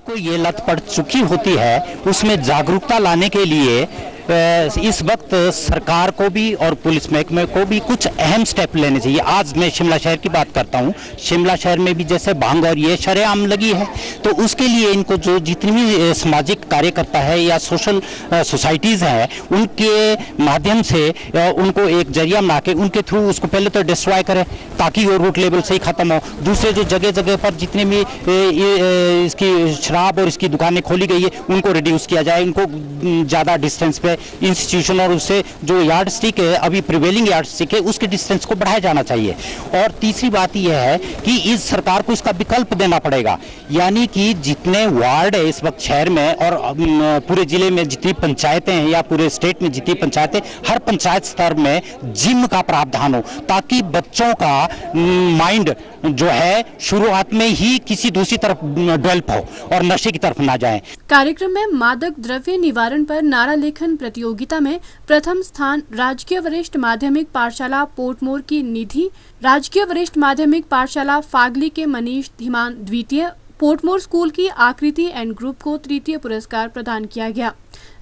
को ये लत पड़ चुकी होती है उसमें जागरूकता लाने के लिए इस वक्त सरकार को भी और पुलिस महकमे को भी कुछ अहम स्टेप लेने चाहिए। आज मैं शिमला शहर की बात करता हूँ, शिमला शहर में भी जैसे भांग और ये शरेआम लगी है, तो उसके लिए इनको जो जितनी भी सामाजिक कार्यकर्ता है या सोशल सोसाइटीज़ हैं उनके माध्यम से उनको एक जरिया बना के उनके थ्रू उसको पहले तो डिस्ट्रॉय करें ताकि वो रूट लेवल से ही खत्म हो। दूसरे जो जगह जगह पर जितने भी इसकी शराब और इसकी दुकानें खोली गई है उनको रिड्यूस किया जाए, उनको ज़्यादा डिस्टेंस पे इंस्टीट्यूशन और उससे जो यार्ड स्टिक है, अभी प्रिवेलिंग यार्ड स्टिक है, उसके डिस्टेंस को बढ़ाया जाना चाहिए। और तीसरी बात यह है कि इस सरकार को इसका विकल्प देना पड़ेगा, यानी कि जितने वार्ड है इस वक्त शहर में और पूरे जिले में जितनी पंचायतें हैं या पूरे स्टेट में जितनी पंचायतें, हर पंचायत स्तर में जिम का प्रावधान हो, ताकि बच्चों का माइंड जो है शुरुआत में ही किसी दूसरी तरफ डेवलप हो और नशे की तरफ ना जाए। कार्यक्रम में मादक द्रव्य निवारण पर नारा लेखन प्रतियोगिता में प्रथम स्थान राजकीय वरिष्ठ माध्यमिक पाठशाला पोर्टमोर की निधि, राजकीय वरिष्ठ माध्यमिक पाठशाला फागली के मनीष धीमान द्वितीय, पोर्टमोर स्कूल की आकृति एंड ग्रुप को तृतीय पुरस्कार प्रदान किया गया।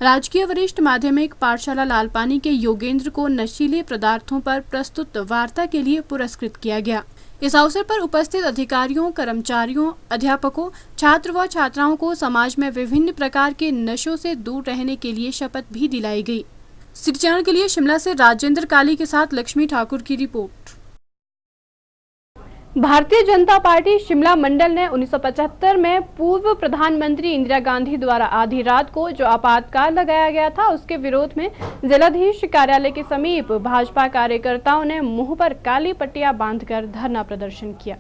राजकीय वरिष्ठ माध्यमिक पाठशाला लालपानी के योगेंद्र को नशीले पदार्थों पर प्रस्तुत वार्ता के लिए पुरस्कृत किया गया। इस अवसर पर उपस्थित अधिकारियों, कर्मचारियों, अध्यापकों, छात्र व छात्राओं को समाज में विभिन्न प्रकार के नशों से दूर रहने के लिए शपथ भी दिलाई गई। सिटी चैनल के लिए शिमला से राजेंद्र काली के साथ लक्ष्मी ठाकुर की रिपोर्ट। भारतीय जनता पार्टी शिमला मंडल ने 1975 में पूर्व प्रधानमंत्री इंदिरा गांधी द्वारा आधी रात को जो आपातकाल लगाया गया था, उसके विरोध में जिलाधीश कार्यालय के समीप भाजपा कार्यकर्ताओं ने मुंह पर काली पट्टियां बांधकर धरना प्रदर्शन किया।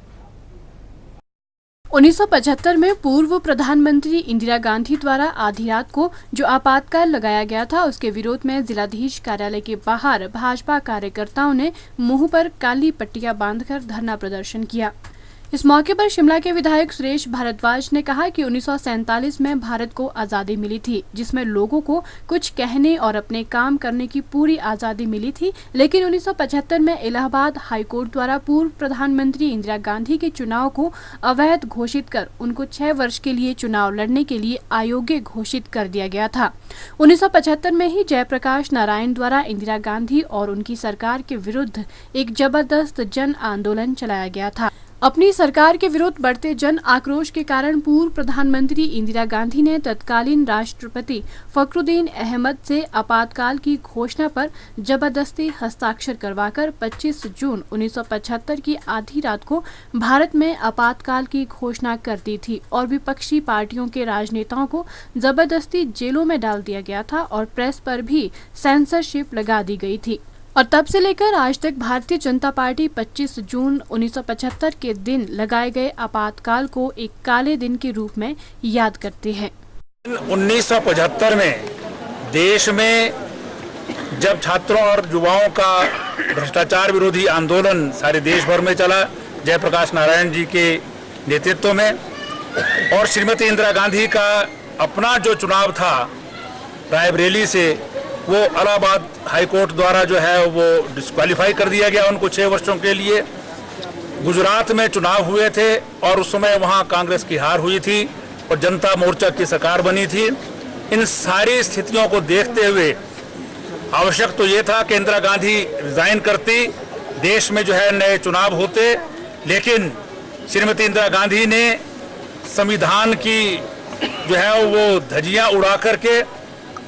1975 में पूर्व प्रधानमंत्री इंदिरा गांधी द्वारा आधी रात को जो आपातकाल लगाया गया था, उसके विरोध में जिलाधीश कार्यालय के बाहर भाजपा कार्यकर्ताओं ने मुंह पर काली पट्टियां बांधकर धरना प्रदर्शन किया। इस मौके पर शिमला के विधायक सुरेश भारद्वाज ने कहा कि 1947 में भारत को आज़ादी मिली थी, जिसमें लोगों को कुछ कहने और अपने काम करने की पूरी आज़ादी मिली थी, लेकिन 1975 में इलाहाबाद हाईकोर्ट द्वारा पूर्व प्रधानमंत्री इंदिरा गांधी के चुनाव को अवैध घोषित कर उनको 6 वर्ष के लिए चुनाव लड़ने के लिए अयोग्य घोषित कर दिया गया था। 1975 में ही जयप्रकाश नारायण द्वारा इंदिरा गांधी और उनकी सरकार के विरुद्ध एक जबरदस्त जन आंदोलन चलाया गया था। अपनी सरकार के विरुद्ध बढ़ते जन आक्रोश के कारण पूर्व प्रधानमंत्री इंदिरा गांधी ने तत्कालीन राष्ट्रपति फखरुद्दीन अहमद से आपातकाल की घोषणा पर जबरदस्ती हस्ताक्षर करवाकर 25 जून 1975 की आधी रात को भारत में आपातकाल की घोषणा कर दी थी और विपक्षी पार्टियों के राजनेताओं को जबरदस्ती जेलों में डाल दिया गया था और प्रेस पर भी सेंसरशिप लगा दी गई थी। और तब से लेकर आज तक भारतीय जनता पार्टी 25 जून 1975 के दिन लगाए गए आपातकाल को एक काले दिन के रूप में याद करती है। 1975 में देश में जब छात्रों और युवाओं का भ्रष्टाचार विरोधी आंदोलन सारे देश भर में चला, जयप्रकाश नारायण जी के नेतृत्व में, और श्रीमती इंदिरा गांधी का अपना जो चुनाव था रायबरेली से, वो इलाहाबाद हाईकोर्ट द्वारा जो है वो डिस्क्वालीफाई कर दिया गया उनको 6 वर्षों के लिए। गुजरात में चुनाव हुए थे और उस समय वहाँ कांग्रेस की हार हुई थी और जनता मोर्चा की सरकार बनी थी। इन सारी स्थितियों को देखते हुए आवश्यक तो ये था कि इंदिरा गांधी रिजाइन करती, देश में जो है नए चुनाव होते, लेकिन श्रीमती इंदिरा गांधी ने संविधान की जो है वो धज्जियाँ उड़ा करके,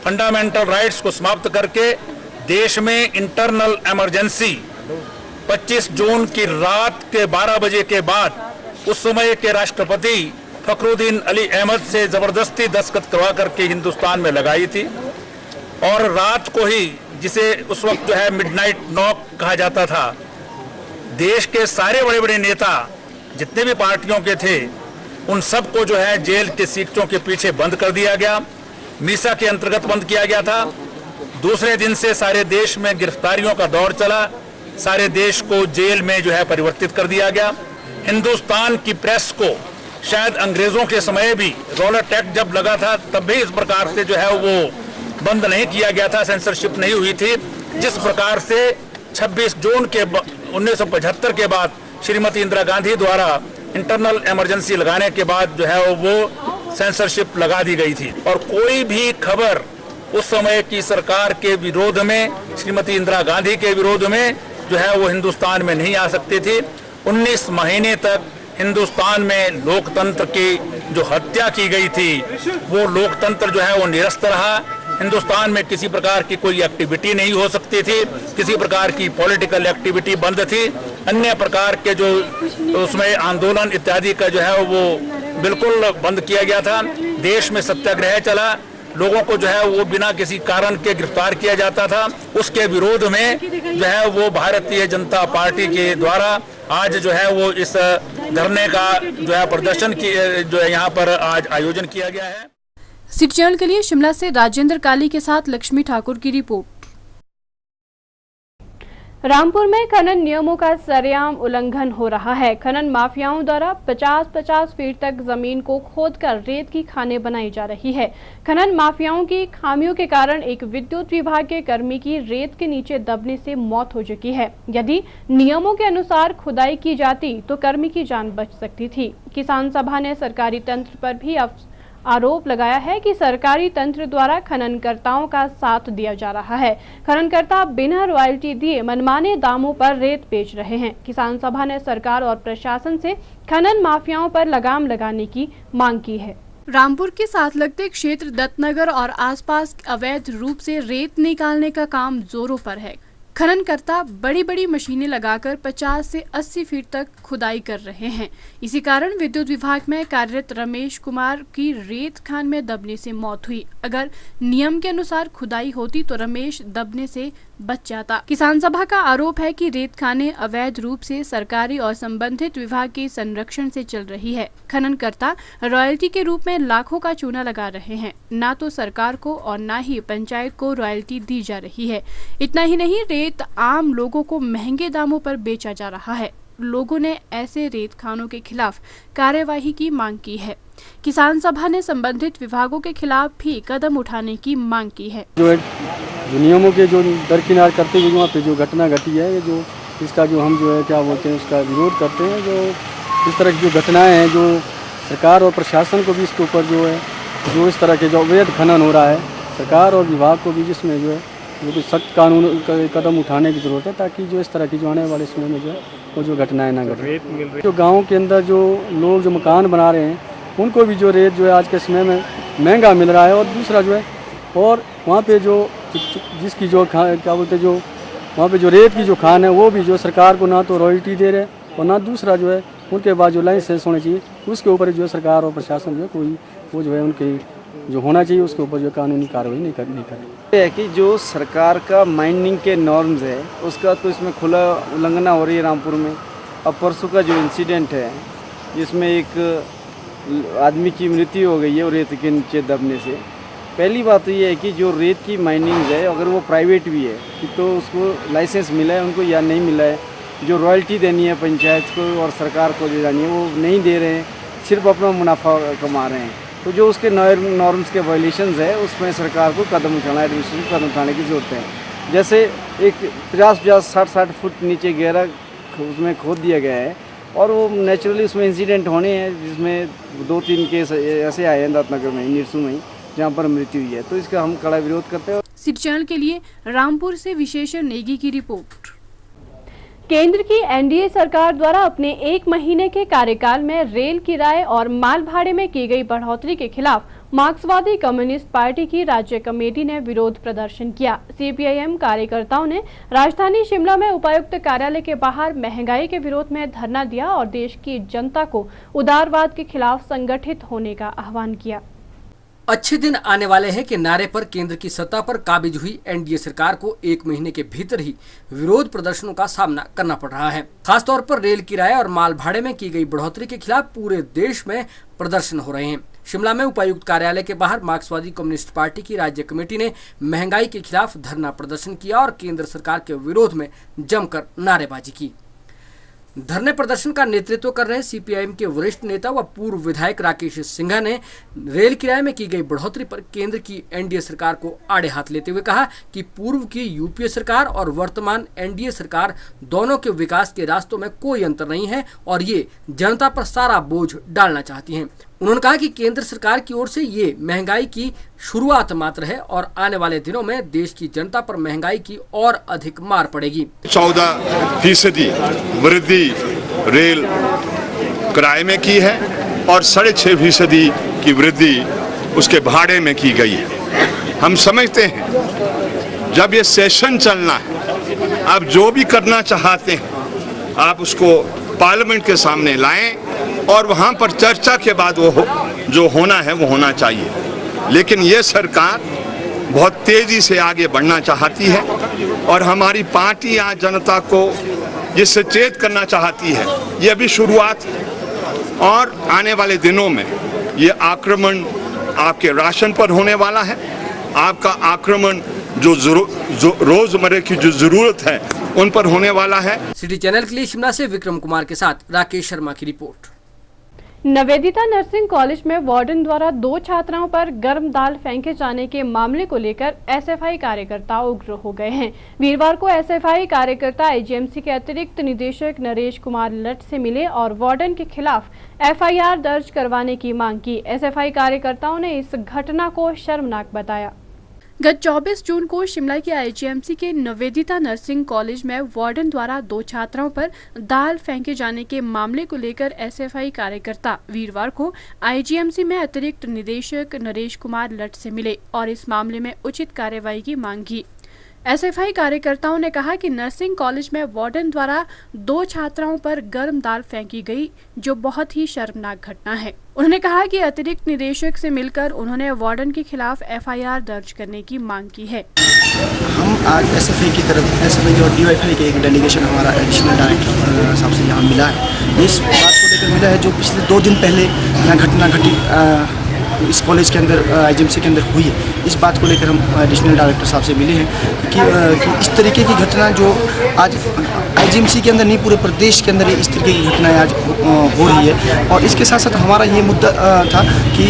फंडामेंटल राइट्स को समाप्त करके देश में इंटरनल इमरजेंसी 25 जून की रात के 12 बजे के बाद उस समय के राष्ट्रपति फखरुद्दीन अली अहमद से जबरदस्ती दस्तखत करवा करके हिंदुस्तान में लगाई थी। और रात को ही, जिसे उस वक्त जो है मिडनाइट नॉक कहा जाता था, देश के सारे बड़े बड़े नेता जितने भी पार्टियों के थे उन सबको जो है जेल के सीटों के पीछे बंद कर दिया गया, मीसा के अंतर्गत बंद किया गया था। दूसरे दिन से सारे देश में गिरफ्तारियों का दौर चला, सारे देश को जेल में जो है परिवर्तित कर दिया गया। हिंदुस्तान की प्रेस को शायद अंग्रेजों के समय भी रॉलेट एक्ट जब लगा था तब भी इस प्रकार से जो है वो बंद नहीं किया गया था, सेंसरशिप नहीं हुई थी। जिस प्रकार से 26 जून के 1975 के बाद श्रीमती इंदिरा गांधी द्वारा इंटरनल इमरजेंसी लगाने के बाद जो है वो सेंसरशिप लगा दी गई थी और कोई भी खबर उस समय की सरकार के विरोध में, श्रीमती इंदिरा गांधी के विरोध में जो है वो हिंदुस्तान में नहीं आ सकती थी। 19 महीने तक हिंदुस्तान में लोकतंत्र की जो हत्या की गई थी वो लोकतंत्र जो है वो निरस्त रहा। हिंदुस्तान में किसी प्रकार की कोई एक्टिविटी नहीं हो सकती थी, किसी प्रकार की पॉलिटिकल एक्टिविटी बंद थी, अन्य प्रकार के जो उसमें आंदोलन इत्यादि का जो है वो बिल्कुल बंद किया गया था। देश में सत्याग्रह चला, लोगों को जो है वो बिना किसी कारण के गिरफ्तार किया जाता था, उसके विरोध में जो है वो भारतीय जनता पार्टी के द्वारा आज जो है वो इस धरने का जो है प्रदर्शन की जो है यहाँ पर आज आयोजन किया गया है। सिटी चैनल के लिए शिमला से राजेंद्र काली के साथ लक्ष्मी ठाकुर की रिपोर्ट। रामपुर में खनन नियमों का सरेआम उल्लंघन हो रहा है। खनन माफियाओं द्वारा 50-50 फीट तक जमीन को खोदकर रेत की खानें बनाई जा रही है। खनन माफियाओं की खामियों के कारण एक विद्युत विभाग के कर्मी की रेत के नीचे दबने से मौत हो चुकी है। यदि नियमों के अनुसार खुदाई की जाती तो कर्मी की जान बच सकती थी। किसान सभा ने सरकारी तंत्र पर भी आरोप लगाया है कि सरकारी तंत्र द्वारा खननकर्ताओं का साथ दिया जा रहा है। खननकर्ता बिना रॉयल्टी दिए मनमाने दामों पर रेत बेच रहे हैं। किसान सभा ने सरकार और प्रशासन से खनन माफियाओं पर लगाम लगाने की मांग की है। रामपुर के साथ लगते क्षेत्र दत्तनगर और आसपास अवैध रूप से रेत निकालने का काम जोरों पर है। खननकर्ता बड़ी बड़ी मशीनें लगाकर 50 से 80 फीट तक खुदाई कर रहे हैं। इसी कारण विद्युत विभाग में कार्यरत रमेश कुमार की रेत खान में दबने से मौत हुई। अगर नियम के अनुसार खुदाई होती तो रमेश दबने से बच जाता। किसान सभा का आरोप है कि रेत खाने अवैध रूप से सरकारी और संबंधित विभाग के संरक्षण से चल रही है। खननकर्ता रॉयल्टी के रूप में लाखों का चूना लगा रहे हैं। ना तो सरकार को और ना ही पंचायत को रॉयल्टी दी जा रही है। इतना ही नहीं, रेत आम लोगों को महंगे दामों पर बेचा जा रहा है। लोगों ने ऐसे रेत खानों के खिलाफ कार्यवाही की मांग की है। किसान सभा ने संबंधित विभागों के खिलाफ भी कदम उठाने की मांग की है। जो नियमों के जो दरकिनार करते हुए वहाँ पे जो घटना घटी है, जो इसका जो हम जो है क्या बोलते हैं उसका विरोध करते हैं। जो इस तरह की जो घटनाएं हैं, जो सरकार और प्रशासन को भी इसके ऊपर जो है जो इस तरह के जो अवैध खनन हो रहा है, सरकार और विभाग को भी जिसमें जो है जो सख्त कानून कदम उठाने की ज़रूरत है, ताकि जो इस तरह की जो आने वाले समय में जो है वो जो घटनाएं ना घटें। जो गाँव के अंदर जो लोग जो मकान बना रहे हैं उनको भी जो रेत जो है आज के समय में महंगा मिल रहा है। और दूसरा जो है और वहाँ पे जो जिसकी जो क्या बोलते जो वहाँ पे जो रेत की जो खान है वो भी जो सरकार को ना तो रॉयल्टी दे रहे और ना दूसरा जो है उनके बाद जो लाइसेंस होने चाहिए उसके ऊपर जो सरकार और प्रशासन जो है कोई वो जो है उनके जो होना चाहिए उसके ऊपर जो कानूनी कार्रवाई नहीं करे। है कि जो सरकार का माइनिंग के नॉर्म्स है उसका तो इसमें खुला उल्लंघना हो रही है रामपुर में। अब परसों का जो इंसिडेंट है जिसमें एक आदमी की मृत्यु हो गई है और रेत के नीचे दबने से, पहली बात तो ये है कि जो रेत की माइनिंग है अगर वो प्राइवेट भी है कि तो उसको लाइसेंस मिला है उनको या नहीं मिला है, जो रॉयल्टी देनी है पंचायत को और सरकार को जो जानी है वो नहीं दे रहे हैं, सिर्फ अपना मुनाफा कमा रहे हैं। तो जो उसके नॉर्म्स के वायलेशंस है उसमें सरकार को कदम उठाना है, एडमिनिस्ट्रेशन कदम उठाने की ज़रूरत है। जैसे एक 50-50 60-60 फुट नीचे गहरा उसमें खोद दिया गया है और वो नेचुरली उसमें इंसिडेंट होने हैं, जिसमें 2-3 केस ऐसे आए हैं दत्तनगर में, निरसू में, जहाँ पर मृत्यु हुई है। तो इसका हम कड़ा विरोध करते हैं। सिटी चैनल के लिए रामपुर से विशेष नेगी की रिपोर्ट। केंद्र की एनडीए सरकार द्वारा अपने 1 महीने के कार्यकाल में रेल किराए और माल भाड़े में की गई बढ़ोतरी के खिलाफ मार्क्सवादी कम्युनिस्ट पार्टी की राज्य कमेटी ने विरोध प्रदर्शन किया। सीपीआईएम कार्यकर्ताओं ने राजधानी शिमला में उपायुक्त कार्यालय के बाहर महंगाई के विरोध में धरना दिया और देश की जनता को उदारवाद के खिलाफ संगठित होने का आह्वान किया। अच्छे दिन आने वाले हैं के नारे पर केंद्र की सत्ता पर काबिज हुई एनडीए सरकार को 1 महीने के भीतर ही विरोध प्रदर्शनों का सामना करना पड़ रहा है। खासतौर पर रेल किराए और माल भाड़े में की गई बढ़ोतरी के खिलाफ पूरे देश में प्रदर्शन हो रहे हैं। शिमला में उपायुक्त कार्यालय के बाहर मार्क्सवादी कम्युनिस्ट पार्टी की राज्य कमेटी ने महंगाई के खिलाफ धरना प्रदर्शन किया और केंद्र सरकार के विरोध में जमकर नारेबाजी की। धरने प्रदर्शन का नेतृत्व कर रहे सीपीआईएम के वरिष्ठ नेता व पूर्व विधायक राकेश सिंघा ने रेल किराए में की गई बढ़ोतरी पर केंद्र की एनडीए सरकार को आड़े हाथ लेते हुए कहा कि पूर्व की यूपीए सरकार और वर्तमान एनडीए सरकार दोनों के विकास के रास्तों में कोई अंतर नहीं है और ये जनता पर सारा बोझ डालना चाहती हैं। उन्होंने कहा कि केंद्र सरकार की ओर से ये महंगाई की शुरुआत मात्र है और आने वाले दिनों में देश की जनता पर महंगाई की और अधिक मार पड़ेगी। 14% वृद्धि रेल किराए में की है और 6.5% की वृद्धि उसके भाड़े में की गई है। हम समझते हैं जब ये सेशन चलना है, आप जो भी करना चाहते हैं आप उसको पार्लियामेंट के सामने लाएं और वहाँ पर चर्चा के बाद वो जो होना है वो होना चाहिए। लेकिन ये सरकार बहुत तेजी से आगे बढ़ना चाहती है और हमारी पार्टी आज जनता को ये सचेत करना चाहती है। ये अभी शुरुआत है और आने वाले दिनों में ये आक्रमण आपके राशन पर होने वाला है। आपका आक्रमण जो रोजमर्रा की जो जरूरत है उन पर होने वाला है। सिटी चैनल के लिए शिमला से विक्रम कुमार के साथ राकेश शर्मा की रिपोर्ट। नवेदिता नर्सिंग कॉलेज में वार्डन द्वारा 2 छात्राओं पर गर्म दाल फेंके जाने के मामले को लेकर एसएफआई कार्यकर्ता उग्र हो गए हैं। वीरवार को एसएफआई कार्यकर्ता आईजीएमसी के अतिरिक्त निदेशक नरेश कुमार लट से मिले और वार्डन के खिलाफ एफआईआर दर्ज करवाने की मांग की। एसएफआई कार्यकर्ताओं ने इस घटना को शर्मनाक बताया। गत 24 जून को शिमला के आईजीएमसी के नवेदिता नर्सिंग कॉलेज में वार्डन द्वारा 2 छात्राओं पर दाल फेंके जाने के मामले को लेकर एसएफआई कार्यकर्ता वीरवार को आईजीएमसी में अतिरिक्त निदेशक नरेश कुमार लट से मिले और इस मामले में उचित कार्रवाई की मांग की। एसएफआई कार्यकर्ताओं ने कहा कि नर्सिंग कॉलेज में वार्डन द्वारा 2 छात्राओं पर गर्म दाल फेंकी गई, जो बहुत ही शर्मनाक घटना है। उन्होंने कहा कि अतिरिक्त निदेशक से मिलकर उन्होंने वार्डन के खिलाफ एफआईआर दर्ज करने की मांग की है। हम आज एसएफआई की तरफ एसएफआई और डीवाईएफआई के एक डेलीगेशन हमारा एडिशनल डायरेक्टर साहब से यहाँ मिला है। इस बात को लेकर मिला है जो पिछले 2 दिन पहले यहाँ घटना घटी इस कॉलेज के अंदर आईजीएमसी के अंदर हुई है। इस बात को लेकर हम एडिशनल डायरेक्टर साहब से मिले हैं कि इस तरीके की घटना जो आज आईजीएमसी के अंदर नहीं पूरे प्रदेश के अंदर इस तरीके की घटनाएं आज हो रही है। और इसके साथ साथ हमारा ये मुद्दा था कि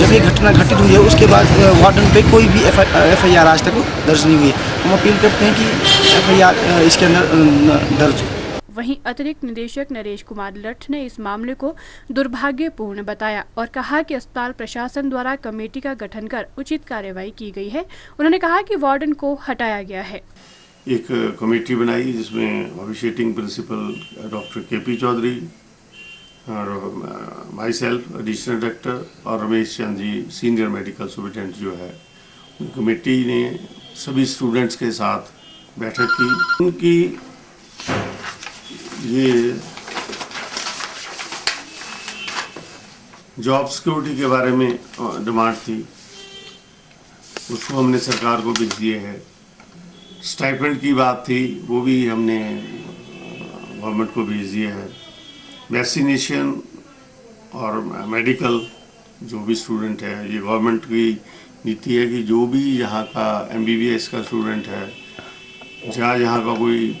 जब ये घटना घटित हुई है उसके बाद वार्डन पे कोई भी एफआईआर आज तक दर्ज नहीं हुई है। हम अपील करते हैं कि एफआईआर इसके अंदर दर्ज हो। वहीं अतिरिक्त निदेशक नरेश कुमार लठ ने इस मामले को दुर्भाग्यपूर्ण बताया और कहा कि अस्पताल प्रशासन द्वारा कमेटी का गठन कर उचित कार्रवाई की गई है। उन्होंने कहा कि वार्डन को हटाया गया है। एक कमेटी बनाई जिसमें officiating principal doctor KP Chaudhary और माई सेल्फ एडिशनल डायरेक्टर और Ramesh Chand ji senior medical superintendent जो है, कमेटी ने सभी स्टूडेंट्स के साथ बैठक की। उनकी ये जॉब सिक्योरिटी के बारे में डिमांड थी, उसको हमने सरकार को भेज दिए है। स्टाइपेंड की बात थी, वो भी हमने गवर्नमेंट को भेज दिया है। वैक्सीनेशन और मेडिकल जो भी स्टूडेंट है, ये गवर्नमेंट की नीति है कि जो भी यहाँ का एमबीबीएस का स्टूडेंट है, जहाँ का कोई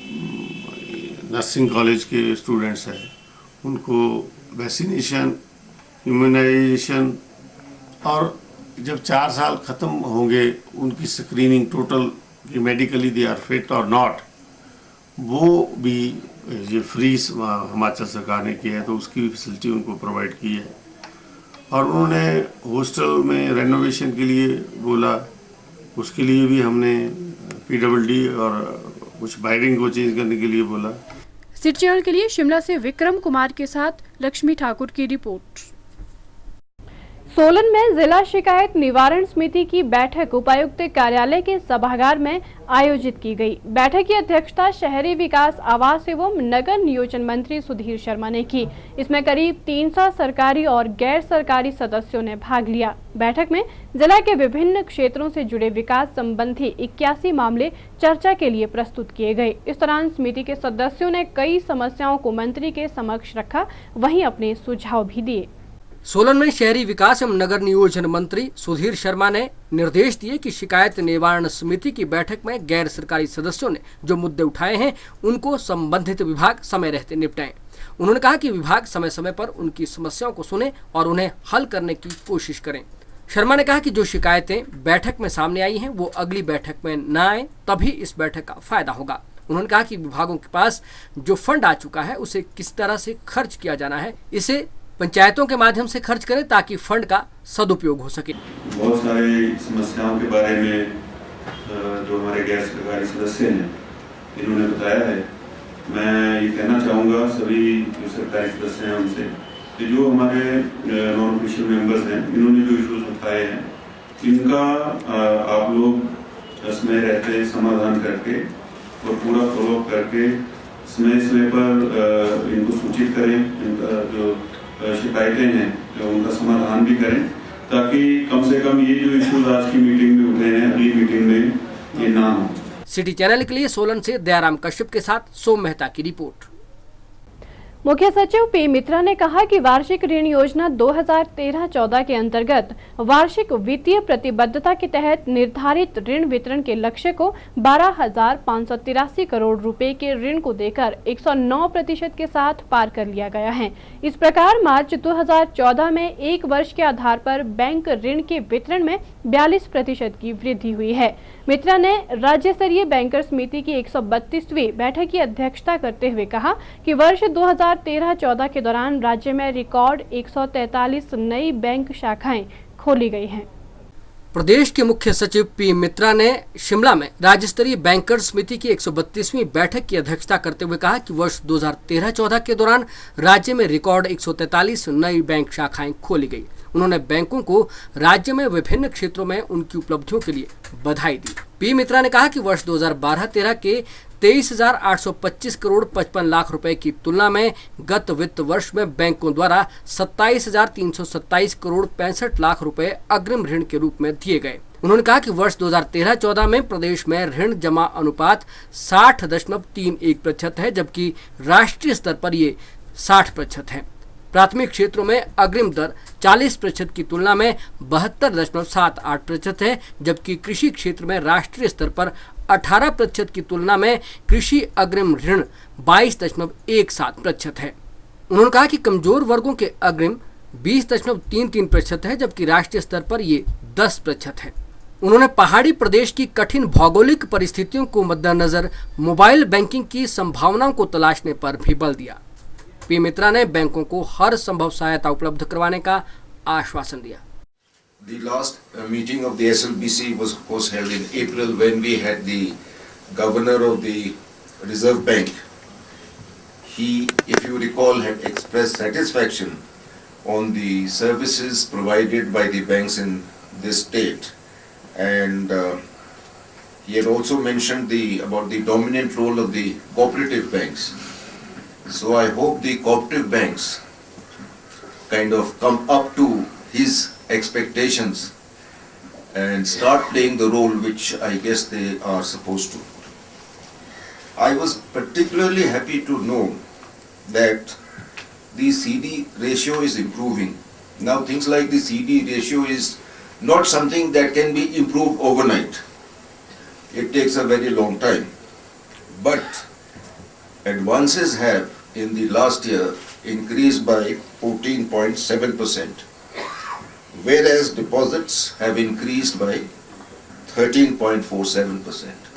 नर्सिंग कॉलेज के स्टूडेंट्स हैं, उनको वैक्सीनेशन, इम्यूनाइजेशन और जब 4 साल ख़त्म होंगे उनकी स्क्रीनिंग टोटल कि मेडिकली दे आर फिट और नॉट, वो भी ये फ्री हिमाचल सरकार ने किया है, तो उसकी भी फैसिलिटी उनको प्रोवाइड की है। और उन्होंने हॉस्टल में रेनोवेशन के लिए बोला, उसके लिए भी हमने पीडब्ल्यूडी और कुछ वायरिंग को चेंज करने के लिए बोला। सिटी चैनल के लिए शिमला से विक्रम कुमार के साथ लक्ष्मी ठाकुर की रिपोर्ट। सोलन में जिला शिकायत निवारण समिति की बैठक उपायुक्त कार्यालय के सभागार में आयोजित की गई। बैठक की अध्यक्षता शहरी विकास, आवास एवं नगर नियोजन मंत्री सुधीर शर्मा ने की। इसमें करीब 300 सरकारी और गैर सरकारी सदस्यों ने भाग लिया। बैठक में जिला के विभिन्न क्षेत्रों से जुड़े विकास संबंधी 81 मामले चर्चा के लिए प्रस्तुत किए गए। इस दौरान समिति के सदस्यों ने कई समस्याओं को मंत्री के समक्ष रखा, वहीं अपने सुझाव भी दिए। सोलन में शहरी विकास एवं नगर नियोजन मंत्री सुधीर शर्मा ने निर्देश दिए कि शिकायत निवारण समिति की बैठक में गैर सरकारी सदस्यों ने जो मुद्दे उठाए हैं उनको संबंधित विभाग समय रहते निपटाएं। उन्होंने कहा कि विभाग समय समय पर उनकी समस्याओं को सुने और उन्हें हल करने की कोशिश करें। शर्मा ने कहा कि जो शिकायतें बैठक में सामने आई हैं वो अगली बैठक में न आए, तभी इस बैठक का फायदा होगा। उन्होंने कहा कि विभागों के पास जो फंड आ चुका है उसे किस तरह से खर्च किया जाना है, इसे पंचायतों के माध्यम से खर्च करें ताकि फंड का सदुपयोग हो सके। बहुत सारी समस्याओं के बारे में जो हमारे गैर सरकारी सदस्य हैं इन्होंने बताया है। मैं ये कहना चाहूँगा सभी जो सरकारी सदस्य हैं उनसे कि जो हमारे नॉन ऑफिशियल मेंबर्स हैं इन्होंने जो इश्यूज उठाए हैं इनका आप लोग समय रहते समाधान करके और पूरा फॉलोअप करके समय पर इनको सूचित करें। इनका जो शिकायतें हैं उनका समाधान भी करें ताकि कम से कम ये जो इश्यूज आज की मीटिंग में उठे हैं अगली मीटिंग में ये ना हो। सिटी चैनल के लिए सोलन से दयाराम कश्यप के साथ सोम मेहता की रिपोर्ट। मुख्य सचिव पी मित्रा ने कहा कि वार्षिक ऋण योजना 2013-14 के अंतर्गत वार्षिक वित्तीय प्रतिबद्धता के तहत निर्धारित ऋण वितरण के लक्ष्य को 12,583 करोड़ रुपए के ऋण को देकर 109% के साथ पार कर लिया गया है। इस प्रकार मार्च 2014 में एक वर्ष के आधार पर बैंक ऋण के वितरण में 42% की वृद्धि हुई है। मित्रा ने राज्य स्तरीय बैंकर समिति की 132वीं बैठक की अध्यक्षता करते हुए कहा कि वर्ष 2013-14 के दौरान राज्य में रिकॉर्ड 143 नई बैंक शाखाएं खोली गई हैं। प्रदेश के मुख्य सचिव पी मित्रा ने शिमला में राज्य स्तरीय बैंकर समिति की 132वीं बैठक की अध्यक्षता करते हुए कहा कि वर्ष 2013-14 के दौरान राज्य में रिकॉर्ड 143 नई बैंक शाखाएं खोली गई। उन्होंने बैंकों को राज्य में विभिन्न क्षेत्रों में उनकी उपलब्धियों के लिए बधाई दी। पी मित्रा ने कहा कि वर्ष 2012-13 के 23,825 करोड़ 55 लाख रुपए की तुलना में गत वित्त वर्ष में बैंकों द्वारा 27,327 करोड़ 65 लाख रुपए अग्रिम ऋण के रूप में दिए गए। उन्होंने कहा कि वर्ष 2013-14 में प्रदेश में ऋण जमा अनुपात 60.31% है, जबकि राष्ट्रीय स्तर पर ये 60% है। प्राथमिक क्षेत्रों में अग्रिम दर 40% की तुलना में 72.78% है, जबकि कृषि क्षेत्र में राष्ट्रीय स्तर पर 18% की तुलना में कृषि अग्रिम ऋण 22.17% है। उन्होंने कहा कि कमजोर वर्गों के अग्रिम 20.33% है, जबकि राष्ट्रीय स्तर पर ये 10% है। उन्होंने पहाड़ी प्रदेश की कठिन भौगोलिक परिस्थितियों को मद्देनजर मोबाइल बैंकिंग की संभावनाओं को तलाशने पर भी बल दिया। पी मित्रा ने बैंकों को हर संभव सहायता उपलब्ध करवाने का आश्वासन दिया। The last meeting of the SLBC was of course held in April when we had the governor of the Reserve Bank. He, if you recall, had expressed satisfaction on the services provided by the banks in this state, and he had also mentioned about the dominant role of the cooperative banks. So I hope the cooperative banks kind of come up to his expectations and start playing the role which I guess they are supposed to. I was particularly happy to know that the CD ratio is improving. Now things like the CD ratio is not something that can be improved overnight. It takes a very long time. But advances have in the last year increased by 14.7%, whereas deposits have increased by 13.47%.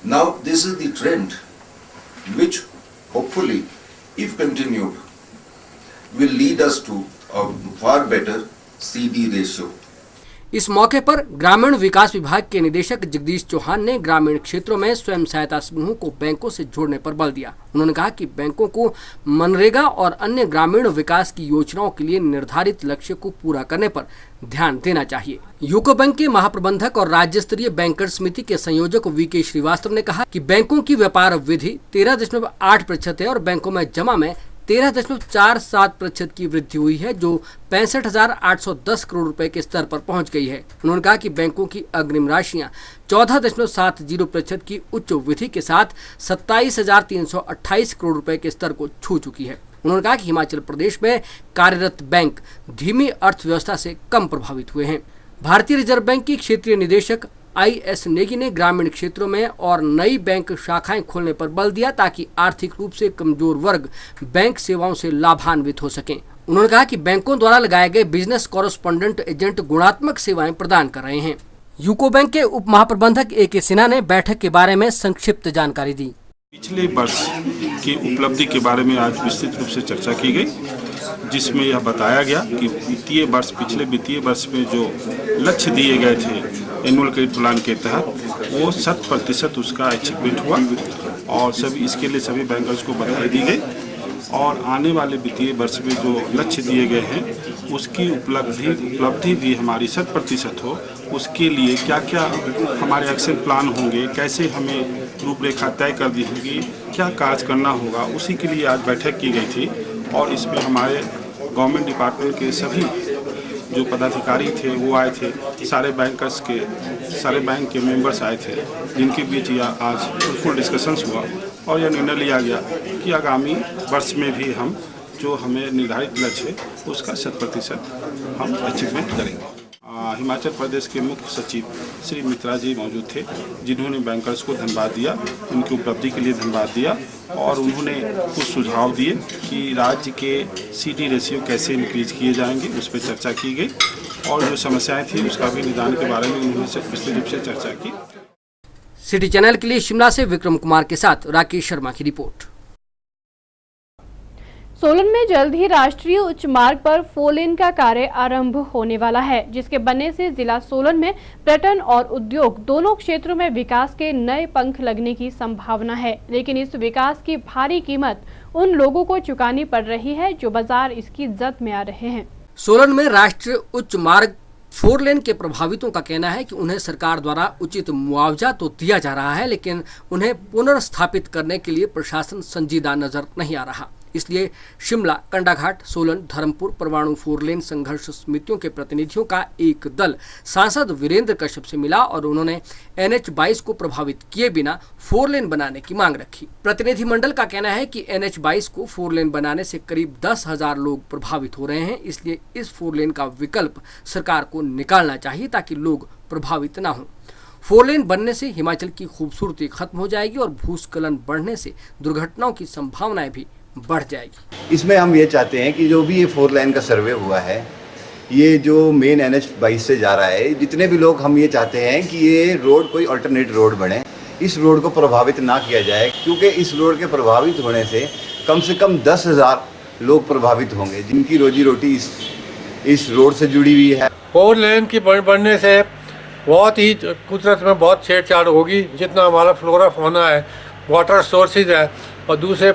Now this is the trend which hopefully, if continued, will lead us to a far better CD ratio. इस मौके पर ग्रामीण विकास विभाग के निदेशक जगदीश चौहान ने ग्रामीण क्षेत्रों में स्वयं सहायता समूहों को बैंकों से जोड़ने पर बल दिया। उन्होंने कहा कि बैंकों को मनरेगा और अन्य ग्रामीण विकास की योजनाओं के लिए निर्धारित लक्ष्य को पूरा करने पर ध्यान देना चाहिए। यूको बैंक के महाप्रबंधक और राज्य स्तरीय बैंकर समिति के संयोजक वीके श्रीवास्तव ने कहा कि बैंकों की व्यापार विधि 13.8% है और बैंकों में जमा में 13.47% की वृद्धि हुई है, जो 65,810 करोड़ रुपए के स्तर पर पहुंच गई है। उन्होंने कहा कि बैंकों की अग्रिम राशियां 14.70% की उच्च वृद्धि के साथ 27,328 करोड़ रुपए के स्तर को छू चुकी है। उन्होंने कहा कि हिमाचल प्रदेश में कार्यरत बैंक धीमी अर्थव्यवस्था से कम प्रभावित हुए हैं। भारतीय रिजर्व बैंक की क्षेत्रीय निदेशक IS नेगी ने ग्रामीण क्षेत्रों में और नई बैंक शाखाएं खोलने पर बल दिया ताकि आर्थिक रूप से कमजोर वर्ग बैंक सेवाओं से लाभान्वित हो सकें। उन्होंने कहा कि बैंकों द्वारा लगाए गए बिजनेस कॉरेस्पोंडेंट एजेंट गुणात्मक सेवाएं प्रदान कर रहे हैं। यूको बैंक के उप महाप्रबंधक AK सिन्हा ने बैठक के बारे में संक्षिप्त जानकारी दी। पिछले वर्ष की उपलब्धि के बारे में आज विस्तृत रूप से चर्चा की गई, जिसमें यह बताया गया कि पिछले वित्तीय वर्ष में जो लक्ष्य दिए गए थे एनुअल क्रेडिट प्लान के तहत, वो 100% उसका अचीवमेंट हुआ और इसके लिए सभी बैंकर्स को बधाई दी गई। और आने वाले वित्तीय वर्ष में जो लक्ष्य दिए गए हैं उसकी उपलब्धि भी हमारी 100% हो, उसके लिए क्या क्या हमारे एक्शन प्लान होंगे, कैसे हमें रूपरेखा तय कर दी होगी, क्या कार्य करना होगा, उसी के लिए आज बैठक की गई थी। और इसमें हमारे गवर्नमेंट डिपार्टमेंट के सभी जो पदाधिकारी थे वो आए थे, सारे बैंक के मेंबर्स आए थे, जिनके बीच यह आज फुल डिस्कशंस हुआ और यह निर्णय लिया गया कि आगामी वर्ष में भी हम जो हमें निर्धारित लक्ष्य है उसका 100% हम अचीवमेंट करेंगे। हिमाचल प्रदेश के मुख्य सचिव श्री मित्रा जी मौजूद थे, जिन्होंने बैंकर्स को धन्यवाद दिया, उनकी उपलब्धि के लिए धन्यवाद दिया और उन्होंने कुछ सुझाव दिए कि राज्य के CD रेशियो कैसे इंक्रीज किए जाएंगे, उस पर चर्चा की गई और जो समस्याएं थी उसका भी निदान के बारे में उन्होंने विस्तृत रूप से चर्चा की। सिटी चैनल के लिए शिमला से विक्रम कुमार के साथ राकेश शर्मा की रिपोर्ट। सोलन में जल्द ही राष्ट्रीय उच्च मार्ग पर 4 लेन का कार्य आरंभ होने वाला है, जिसके बनने से जिला सोलन में पर्यटन और उद्योग दोनों क्षेत्रों में विकास के नए पंख लगने की संभावना है। लेकिन इस विकास की भारी कीमत उन लोगों को चुकानी पड़ रही है जो बाजार इसकी जद में आ रहे हैं। सोलन में राष्ट्रीय उच्च मार्ग 4 लेन के प्रभावितों का कहना है कि उन्हें सरकार द्वारा उचित मुआवजा तो दिया जा रहा है, लेकिन उन्हें पुनर्स्थापित करने के लिए प्रशासन संजीदा नजर नहीं आ रहा। इसलिए शिमला, कंडाघाट, सोलन, धर्मपुर, परवाणु 4 लेन संघर्ष समितियों के प्रतिनिधियों का एक दल सांसद वीरेंद्र कश्यप से मिला और उन्होंने NH-22 को प्रभावित किए बिना 4 लेन बनाने की मांग रखी। प्रतिनिधिमंडल का कहना है कि NH-22 को 4 लेन बनाने से करीब 10,000 लोग प्रभावित हो रहे हैं, इसलिए इस 4 लेन का विकल्प सरकार को निकालना चाहिए ताकि लोग प्रभावित न हों। 4 लेन बनने से हिमाचल की खूबसूरती खत्म हो जाएगी और भूस्खलन बढ़ने से दुर्घटनाओं की संभावनाएं भी बढ़ जाएगी। इसमें हम ये चाहते हैं कि जो भी ये 4 लेन का सर्वे हुआ है, ये जो मेन NH-22 से जा रहा है, जितने भी लोग हम ये चाहते हैं कि ये रोड कोई अल्टरनेट रोड बने, इस रोड को प्रभावित ना किया जाए, क्योंकि इस रोड के प्रभावित होने से कम 10,000 लोग प्रभावित होंगे, जिनकी रोजी रोटी इस रोड से जुड़ी हुई है। 4 लेन की बढ़ने से बहुत ही कुदरत में बहुत छेड़छाड़ होगी। जितना हमारा फ्लोरा फौना है, वाटर सोर्सेज है और दूसरे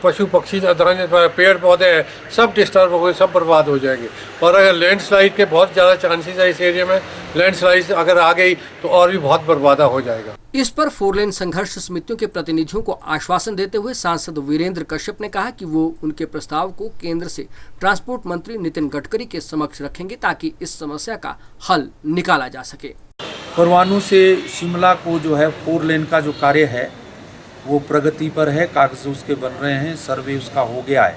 पशु पक्षी पेड़ पौधे हैं, सब डिस्टर्ब हो गए, सब बर्बाद हो जाएंगे। और अगर लैंडस्लाइड के बहुत ज़्यादा चांसेस है इस एरिया में, लैंडस्लाइड अगर आ गई तो और भी बहुत बर्बादा हो जाएगा। इस पर 4 लेन संघर्ष समितियों के प्रतिनिधियों को आश्वासन देते हुए सांसद वीरेंद्र कश्यप ने कहा कि वो उनके प्रस्ताव को केंद्र से ट्रांसपोर्ट मंत्री नितिन गडकरी के समक्ष रखेंगे ताकि इस समस्या का हल निकाला जा सके। परवाणु से शिमला को जो है 4 लेन का जो कार्य है वो प्रगति पर है, कागज उसके बन रहे हैं, सर्वे उसका हो गया है,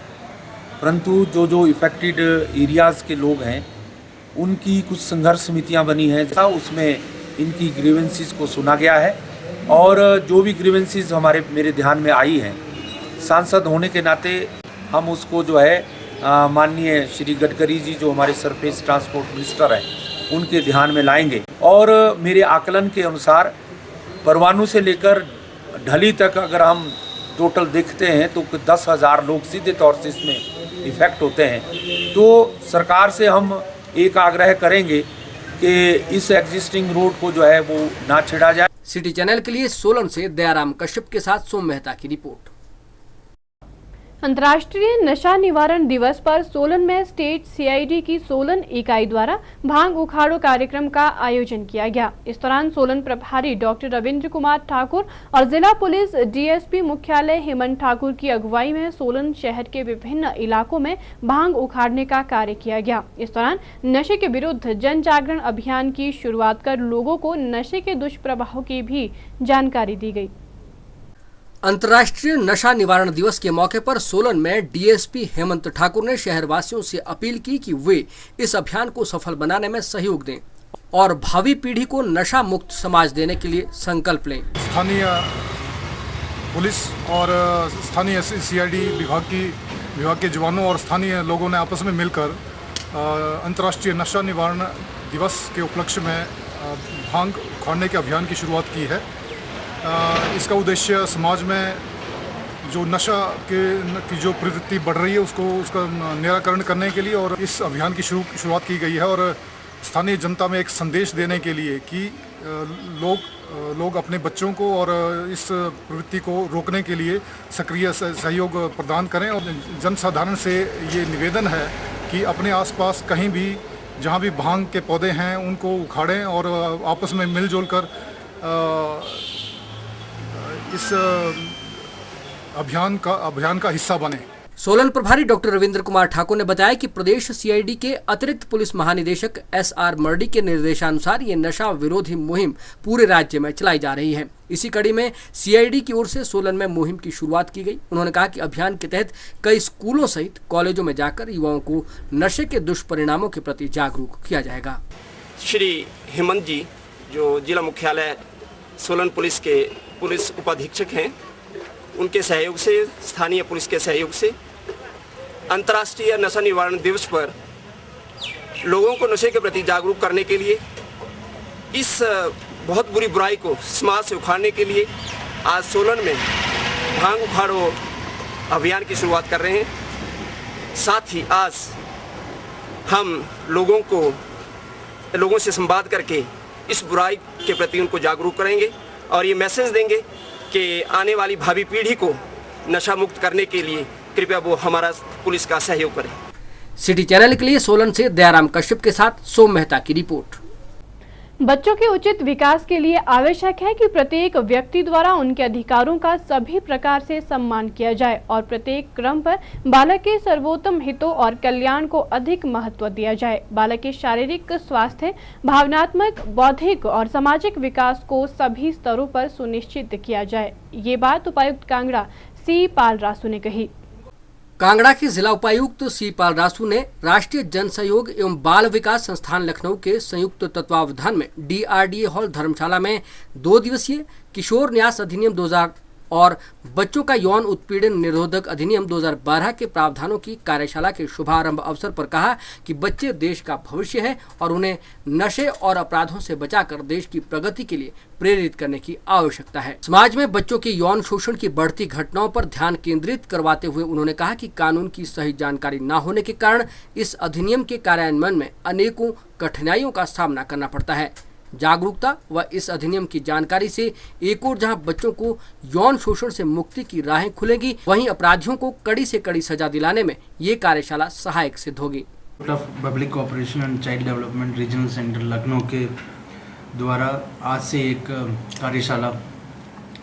परंतु जो इफेक्टेड एरियाज़ के लोग हैं उनकी कुछ संघर्ष समितियां बनी हैं, उसमें इनकी ग्रीवेंसीज को सुना गया है और जो भी ग्रीवेंसीज मेरे ध्यान में आई हैं, सांसद होने के नाते हम उसको जो है माननीय श्री गडकरी जी जो हमारे सरफेस ट्रांसपोर्ट मिनिस्टर हैं उनके ध्यान में लाएंगे। और मेरे आकलन के अनुसार परवाणु से लेकर ढली तक अगर हम टोटल देखते हैं तो 10,000 लोग सीधे तौर से इसमें इफेक्ट होते हैं। तो सरकार से हम एक आग्रह करेंगे कि इस एग्जिस्टिंग रोड को जो है वो ना छेड़ा जाए। सिटी चैनल के लिए सोलन से दयाराम कश्यप के साथ सोम मेहता की रिपोर्ट। अंतर्राष्ट्रीय नशा निवारण दिवस पर सोलन में स्टेट CID की सोलन इकाई द्वारा भांग उखाड़ो कार्यक्रम का आयोजन किया गया। इस दौरान सोलन प्रभारी डॉक्टर रविंद्र कुमार ठाकुर और जिला पुलिस DSP मुख्यालय हेमंत ठाकुर की अगुवाई में सोलन शहर के विभिन्न इलाकों में भांग उखाड़ने का कार्य किया गया। इस दौरान नशे के विरुद्ध जन जागरण अभियान की शुरुआत कर लोगों को नशे के दुष्प्रभावों की भी जानकारी दी गई। अंतर्राष्ट्रीय नशा निवारण दिवस के मौके पर सोलन में DSP हेमंत ठाकुर ने शहरवासियों से अपील की कि वे इस अभियान को सफल बनाने में सहयोग दें और भावी पीढ़ी को नशा मुक्त समाज देने के लिए संकल्प लें। स्थानीय पुलिस और स्थानीय CID विभाग के जवानों और स्थानीय लोगों ने आपस में मिलकर अंतर्राष्ट्रीय नशा निवारण दिवस के उपलक्ष्य में भांग उखाड़ने के अभियान की शुरुआत की है। इसका उद्देश्य समाज में जो नशा की जो प्रवृत्ति बढ़ रही है उसका निराकरण करने के लिए और इस अभियान की शुरुआत की गई है और स्थानीय जनता में एक संदेश देने के लिए कि लोग अपने बच्चों को और इस प्रवृत्ति को रोकने के लिए सक्रिय सहयोग प्रदान करें। और जनसाधारण से ये निवेदन है कि अपने आसपास कहीं भी जहाँ भी भांग के पौधे हैं उनको उखाड़ें और आपस में मिलजुल कर इस अभियान का हिस्सा बने। सोलन प्रभारी डॉक्टर रविंद्र कुमार ठाकुर ने बताया कि प्रदेश सीआईडी के अतिरिक्त पुलिस महानिदेशक एसआर मर्डी के निर्देशानुसार ये नशा विरोधी मुहिम पूरे राज्य में चलाई जा रही है। इसी कड़ी में सीआईडी की ओर से सोलन में मुहिम की शुरुआत की गई। उन्होंने कहा कि अभियान के तहत कई स्कूलों सहित कॉलेजों में जाकर युवाओं को नशे के दुष्परिणामों के प्रति जागरूक किया जाएगा। श्री हेमंत जी जो जिला मुख्यालय सोलन पुलिस के पुलिस उपाधीक्षक हैं, उनके सहयोग से, स्थानीय पुलिस के सहयोग से अंतर्राष्ट्रीय नशा निवारण दिवस पर लोगों को नशे के प्रति जागरूक करने के लिए, इस बहुत बुरी बुराई को समाज से उखाड़ने के लिए आज सोलन में भांग उखाड़ो अभियान की शुरुआत कर रहे हैं। साथ ही आज हम लोगों से संवाद करके इस बुराई के प्रति उनको जागरूक करेंगे और ये मैसेज देंगे कि आने वाली भावी पीढ़ी को नशा मुक्त करने के लिए कृपया वो हमारा पुलिस का सहयोग करें। सिटी चैनल के लिए सोलन से दयाराम कश्यप के साथ सोम मेहता की रिपोर्ट। बच्चों के उचित विकास के लिए आवश्यक है कि प्रत्येक व्यक्ति द्वारा उनके अधिकारों का सभी प्रकार से सम्मान किया जाए और प्रत्येक क्रम पर बालक के सर्वोत्तम हितों और कल्याण को अधिक महत्व दिया जाए। बालक के शारीरिक स्वास्थ्य, भावनात्मक, बौद्धिक और सामाजिक विकास को सभी स्तरों पर सुनिश्चित किया जाए। ये बात उपायुक्त कांगड़ा सी पालरासु ने कही। कांगड़ा के जिला उपायुक्त सी पालरासु ने राष्ट्रीय जन सहयोग एवं बाल विकास संस्थान लखनऊ के संयुक्त तत्वावधान में डीआरडीए हॉल धर्मशाला में 2 दिवसीय किशोर न्यास अधिनियम 2000 और बच्चों का यौन उत्पीड़न निरोधक अधिनियम 2012 के प्रावधानों की कार्यशाला के शुभारंभ अवसर पर कहा कि बच्चे देश का भविष्य है और उन्हें नशे और अपराधों से बचाकर देश की प्रगति के लिए प्रेरित करने की आवश्यकता है। समाज में बच्चों के यौन शोषण की बढ़ती घटनाओं पर ध्यान केंद्रित करवाते हुए उन्होंने कहा कि कानून की सही जानकारी न होने के कारण इस अधिनियम के कार्यान्वयन में अनेकों कठिनाइयों का सामना करना पड़ता है। जागरूकता व इस अधिनियम की जानकारी से एक ओर जहां बच्चों को यौन शोषण से मुक्ति की राहें खुलेगी, वहीं अपराधियों को कड़ी से कड़ी सजा दिलाने में ये कार्यशाला सहायक सिद्ध होगी। Public cooperation and child development regional centre Lucknow के द्वारा आज से एक कार्यशाला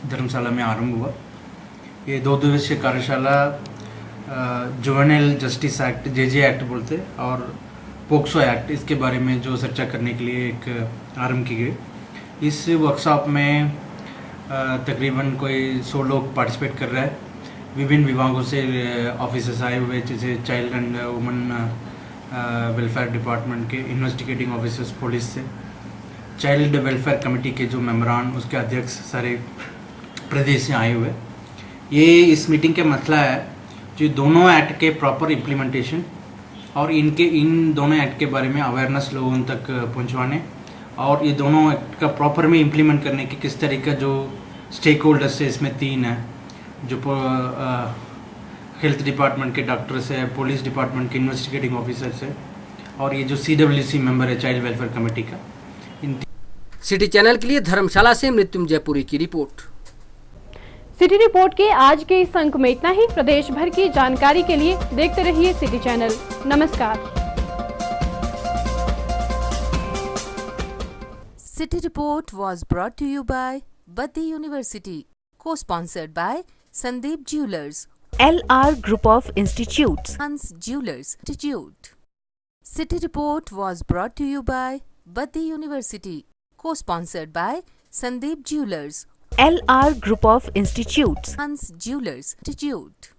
धर्मशाला में आरंभ हुआ। ये 2 दिवसीय कार्यशाला juvenile justice act JJ act बोलते और पोक्सो एक्ट, इसके बारे में जो चर्चा करने के लिए एक आरंभ की गई। इस वर्कशॉप में तकरीबन कोई 100 लोग पार्टिसिपेट कर रहे हैं। विभिन्न विभागों से ऑफिसर्स आए हुए, जैसे child and women welfare department के इन्वेस्टिगेटिंग ऑफिसर्स, पुलिस से, चाइल्ड वेलफेयर कमेटी के जो मेंबरान, उसके अध्यक्ष सारे प्रदेश से आए हुए। ये इस मीटिंग का मसला है जो दोनों एक्ट के प्रॉपर इम्प्लीमेंटेशन और इन दोनों एक्ट के बारे में अवेयरनेस लोगों तक पहुंचवाने और ये दोनों एक्ट का प्रॉपर में इम्प्लीमेंट करने की किस तरीका जो स्टेक होल्डर्स है, इसमें 3 है, जो हेल्थ डिपार्टमेंट के डॉक्टर्स है, पुलिस डिपार्टमेंट के इन्वेस्टिगेटिंग ऑफिसर्स है और ये जो CWC मेंबर है चाइल्ड वेलफेयर कमेटी का। सिटी चैनल के लिए धर्मशाला से मृत्युंजय पुरी की रिपोर्ट। सिटी रिपोर्ट के आज के इस अंक में इतना ही। प्रदेश भर की जानकारी के लिए देखते रहिए सिटी चैनल। नमस्कार। City Report was brought to you by Badi University, co-sponsored by Sandeep Jewelers, LR Group of Institutes, Hans Jewelers Institute. City Report was brought to you by Badi University, co-sponsored by Sandeep Jewelers, LR Group of Institutes, Hans Jewelers Institute.